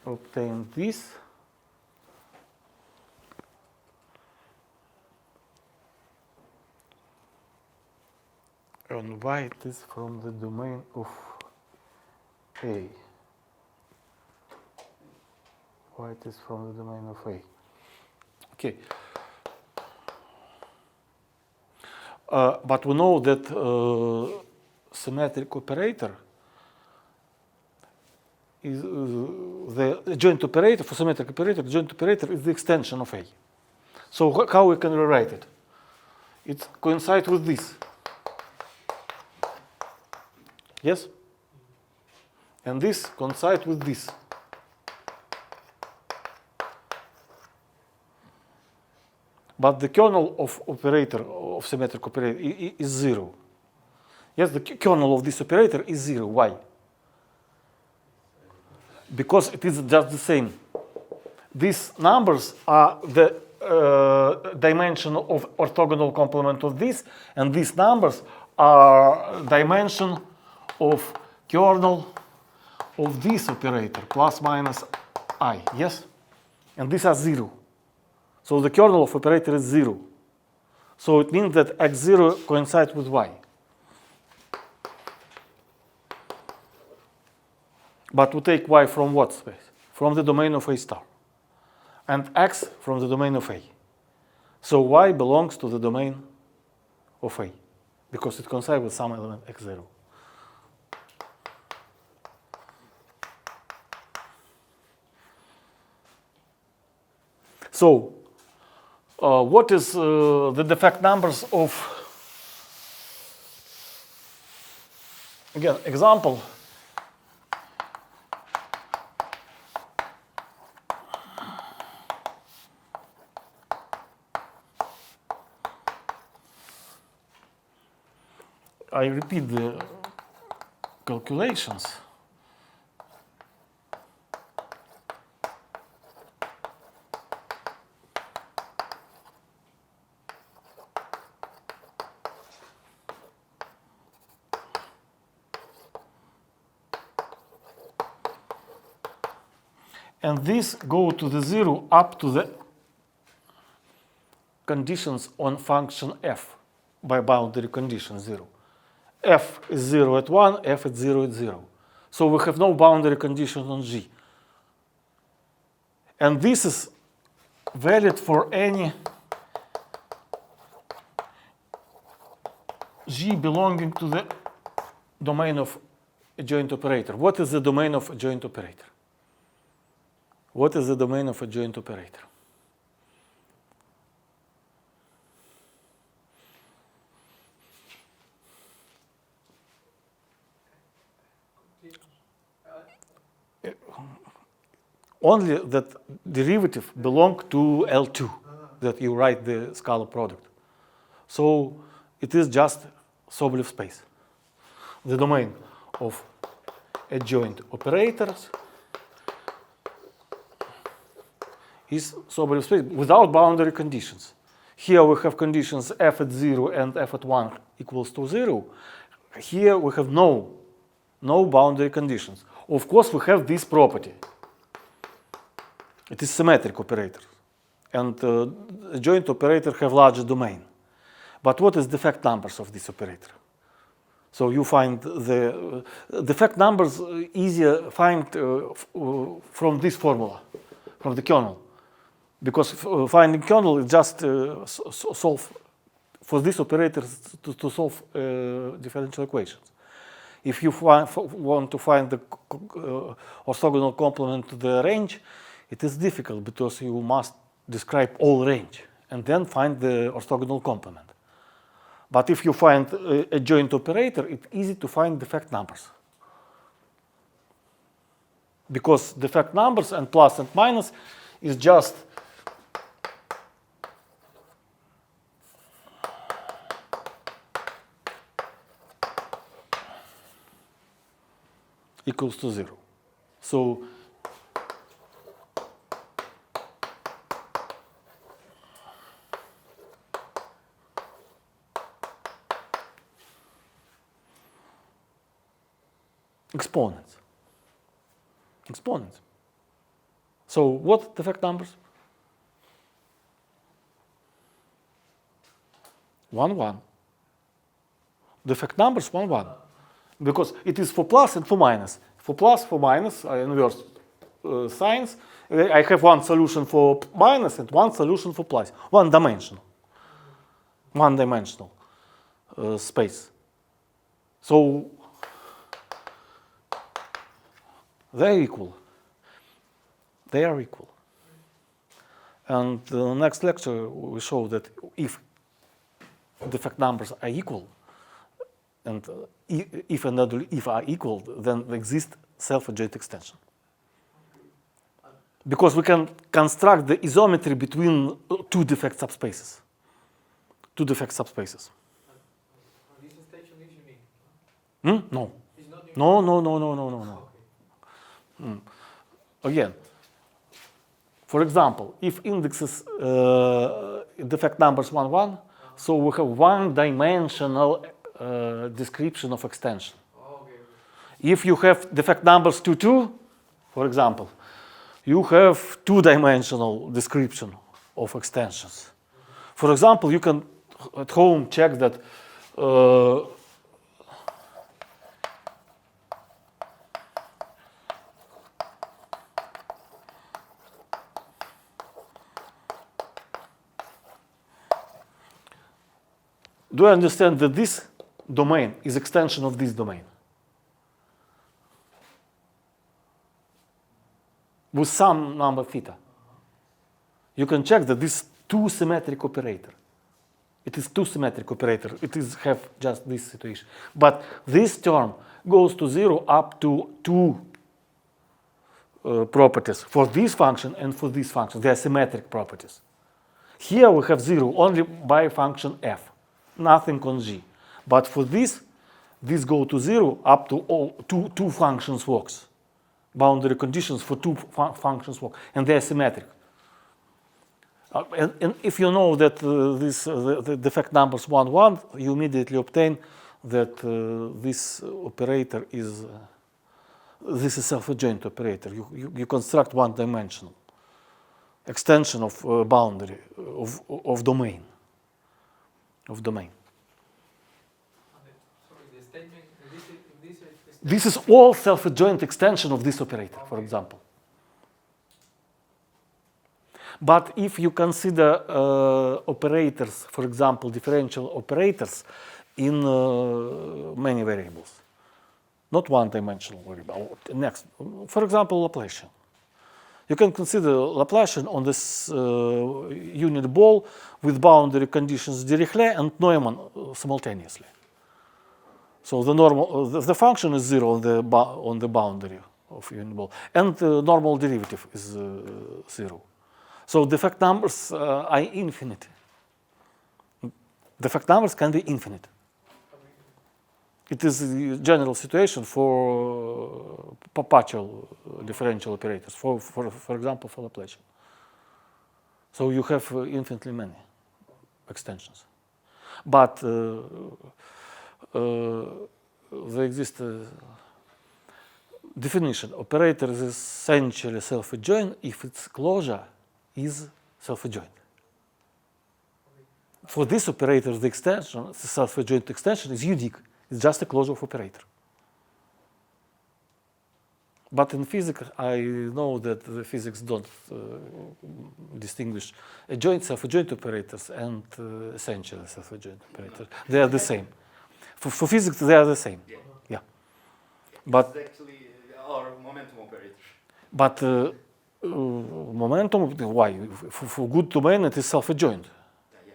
obtain this. And why it is from the domain of A. Why it is from the domain of A. Okay. But we know that symmetric operator is the joint operator for symmetric operator. The joint operator is the extension of A. So how we can rewrite it? It coincides with this. Yes? And this coincides with this. But the kernel of operator, of symmetric operator, is 0. Yes, the kernel of this operator is 0. Why? Because it is just the same. These numbers are the dimension of orthogonal complement of this, and these numbers are dimension of kernel of this operator, plus minus I, yes? And these are 0. So the kernel of operator is 0. So it means that x0 coincides with y. But we take y from what space? From the domain of A star. And x from the domain of A. So y belongs to the domain of A, because it coincides with some element x0. So what is the defect numbers of, again, example. I repeat the calculations. And this go to the 0 up to the conditions on function f by boundary condition 0. F is 0 at 1, f at 0 at 0. So we have no boundary condition on G. And this is valid for any G belonging to the domain of a joint operator. What is the domain of a joint operator? What is the domain of a joint operator? Only that derivative belong to L2, that you write the scalar product. So it is just Sobolev space. The domain of adjoint operators is Sobolev space without boundary conditions. Here we have conditions f at 0 and f at 1 equals to 0. Here we have no boundary conditions. Of course, we have this property. It is symmetric operator. And adjoint operator have larger domain. But what is defect numbers of this operator? So you find the defect numbers easier find from this formula, from the kernel. Because finding kernel is just solve for this operator to solve differential equations. If you want to find the orthogonal complement to the range, it is difficult because you must describe all range and then find the orthogonal complement. But if you find a joint operator, it's easy to find defect numbers. Because defect numbers and plus and minus is just equals to 0. So exponents. So what defect numbers? 1, 1. Defect numbers 1, 1. Because it is for plus and for minus. For plus, for minus, I inverse signs. I have one solution for minus and one solution for plus. One dimensional space. So they are equal. And the next lecture we show that if defect numbers are equal, and if and only if are equal, then exists self-adjoint extension. Because we can construct the isometry between two defect subspaces. This extension is unique. No. It's not unique. No. Okay. Again, for example, if indexes defect numbers 1, 1, so we have one-dimensional description of extension. Okay. If you have defect numbers 2, 2, for example, you have two-dimensional description of extensions. For example, you can at home check that do you understand that this domain is extension of this domain? With some number theta. You can check that this two-symmetric operator. It is two-symmetric operator. It is have just this situation. But this term goes to 0 up to two properties for this function and for this function. They are symmetric properties. Here we have 0 only by function f. Nothing on g. But for this go to 0 up to all two functions works. Boundary conditions for two functions work, and they are symmetric. And if you know that the defect numbers 1, 1, you immediately obtain that this operator is this is self-adjoint operator. You construct one-dimensional extension of boundary of domain. Sorry, the statement. This is all self-adjoint extension of this operator, for example. But if you consider operators, for example, differential operators in many variables, not one-dimensional variable. Next, for example, Laplacian. You can consider Laplacian on this unit ball with boundary conditions Dirichlet and Neumann simultaneously. So the normal, the function is 0 on the boundary of unit ball, and the normal derivative is 0. So defect numbers are infinite. Defect numbers can be infinite. It is a general situation for partial differential operators, for example, for Laplacian. So you have infinitely many extensions. But there exists a definition. Operator is essentially self-adjoint if its closure is self-adjoint. For this operator, the extension, the self-adjoint extension, is unique. It's just a closure of operator. But in physics, I know that the physics don't distinguish adjoint, self-adjoint operators and essentially self-adjoint operators. They are the same. For physics, they are the same. Yeah. But it's actually our momentum operator. But momentum, why? For good domain, it is self-adjoint. Yeah.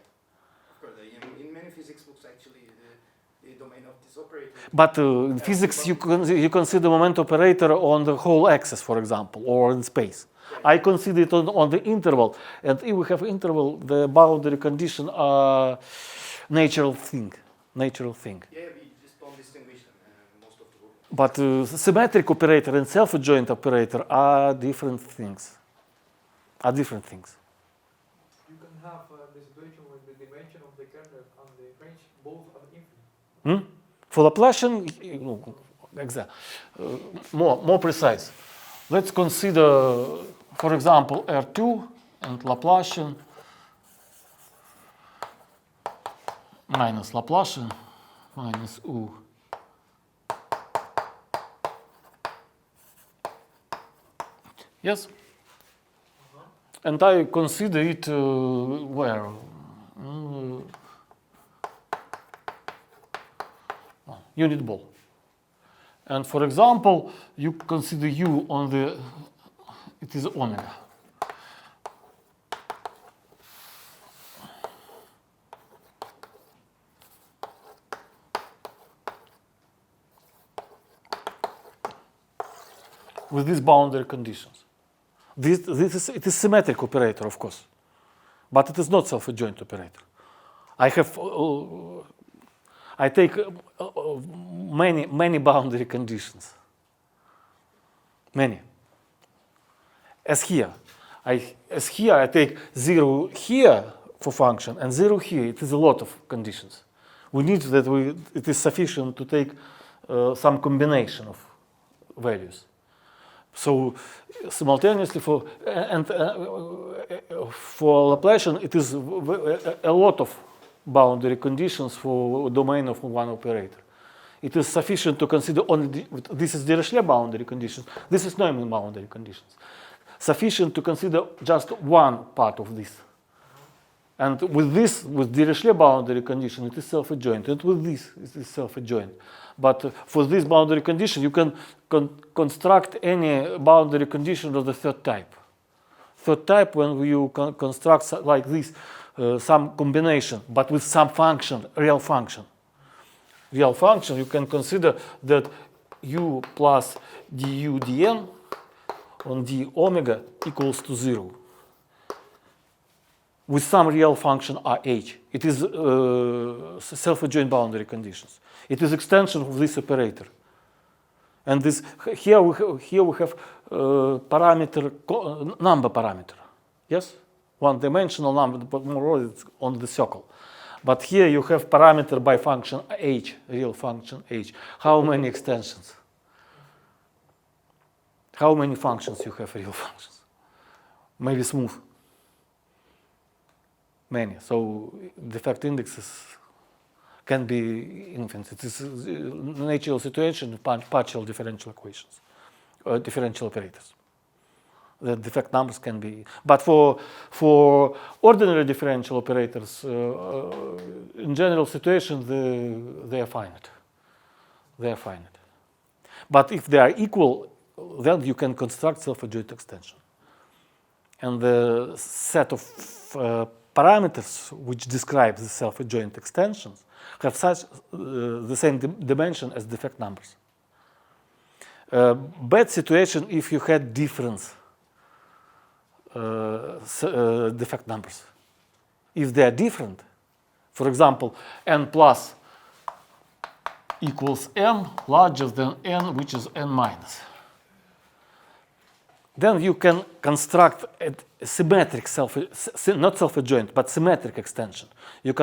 Of course, in many physics books, actually, the domain of this operator. But in physics, you consider moment operator on the whole axis, for example, or in space. I consider it on the interval, and if we have interval, the boundary condition are natural thing. Yeah, we just don't distinguish them most of the book. But symmetric operator and self-adjoint operator are different things. You can have the situation when the dimension of the kernel and the range both are infinite. For Laplacian, exactly. More precise. Let's consider, for example, R2 and Laplacian minus Laplacian minus U. Yes? And I consider it where? Unit ball. And for example, you consider U on the, it is omega. With these boundary conditions. It is symmetric operator, of course, but it is not self-adjoint operator. I take many boundary conditions. Many. As here I take 0 here for function and 0 here. It is a lot of conditions. We need that it is sufficient to take some combination of values. So simultaneously for Laplacian, it is a lot of boundary conditions for domain of one operator. It is sufficient to consider only this is Dirichlet boundary conditions. This is Neumann boundary conditions. Sufficient to consider just one part of this. And with Dirichlet boundary condition, it is self-adjoint. And with this, it is self-adjoint. But for this boundary condition, you can construct any boundary condition of the third type. Third type, when you construct like this, some combination, but with some function, real function. Real function, you can consider that u plus du dn on d omega equals to 0. With some real function Rh. It is self-adjoint boundary conditions. It is extension of this operator. And this here we have parameter, number parameter. Yes? One-dimensional number, but more it's on the circle. But here you have parameter by function h, real function h. How many extensions? How many functions you have real functions? Maybe smooth. Many. So defect indexes can be infinite. It is a natural situation, partial differential equations, differential operators. The defect numbers can be, but for ordinary differential operators, in general situation, they are finite. They are finite. But if they are equal, then you can construct self-adjoint extension. And the set of parameters which describe the self-adjoint extensions have such the same dimension as defect numbers. Bad situation if you had difference defect numbers. If they are different, for example, n plus equals n larger than n, which is n minus, then you can construct a symmetric not self-adjoint, but symmetric extension. You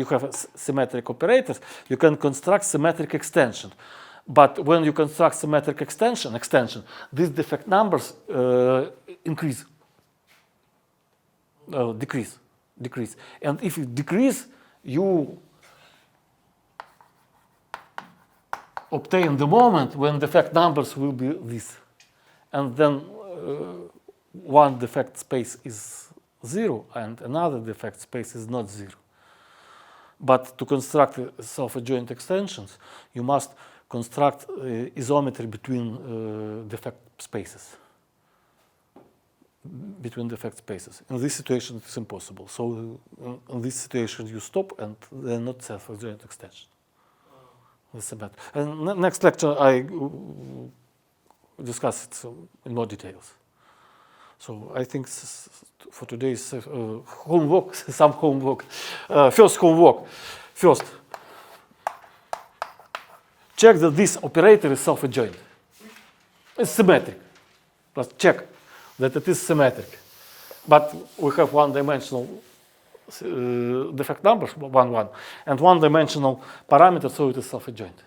have symmetric operators, you can construct symmetric extension. But when you construct symmetric extension, these defect numbers decrease. And if you decrease, you obtain the moment when defect numbers will be this. And then one defect space is 0 and another defect space is not 0. But to construct self-adjoint extensions, you must construct isometry between defect spaces. In this situation, it's impossible. So in this situation, you stop, and they're not self-adjoint extension. And next lecture, I discuss it in more details. So I think for today's homework, some homework. First homework. First, check that this operator is self-adjoint. It's symmetric. Just check that it is symmetric. But we have one-dimensional defect numbers, 1, 1, and one-dimensional parameter, so it is self-adjoint.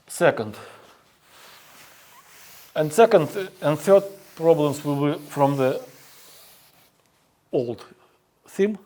Second and third problems will be from the old theme.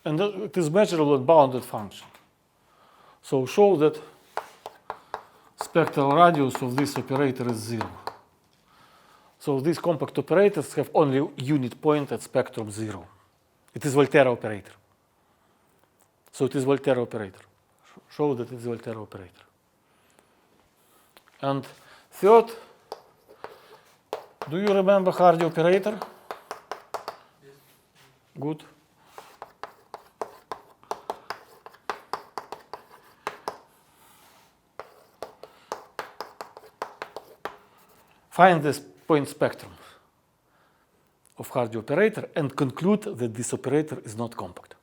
And it is measurable and bounded function. So show that spectral radius of this operator is 0. So these compact operators have only unit point at spectrum 0. It is Volterra operator. So it is Volterra operator. Show that it is Volterra operator. And third, do you remember Hardy operator? Yes. Good. Find this point spectrum of Hardy operator and conclude that this operator is not compact.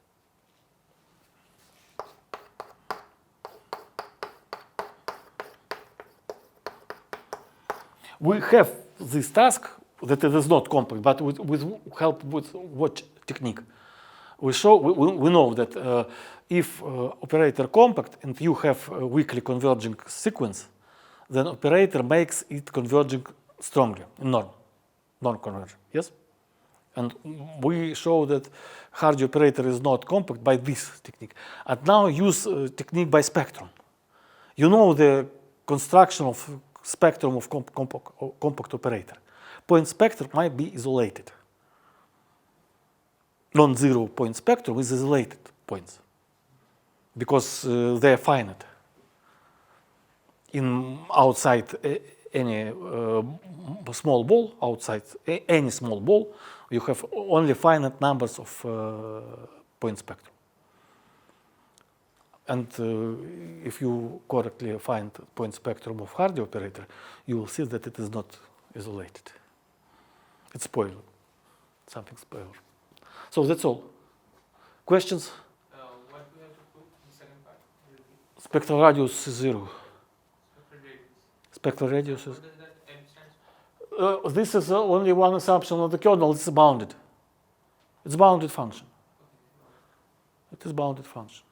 We have this task that it is not compact, but with help with what technique? We know that if operator compact and you have a weakly converging sequence, then operator makes it converging strongly in non-convergent, yes? And we show that Hardy operator is not compact by this technique. And now use technique by spectrum. You know the construction of spectrum of compact operator. Point spectrum might be isolated. Non-zero point spectrum is isolated points because they are finite. Outside any small ball, outside any small ball, you have only finite numbers of point spectrum. And if you correctly find point spectrum of Hardy operator, you will see that it is not isolated. It's spoiler, something spoiler. So that's all. Questions? What do we have to put in the second part? Spectral radius is 0. Spectral radius. Spectral radius is What does that M stands for? this is only one assumption of the kernel. It's bounded. It's a bounded function. It is bounded function.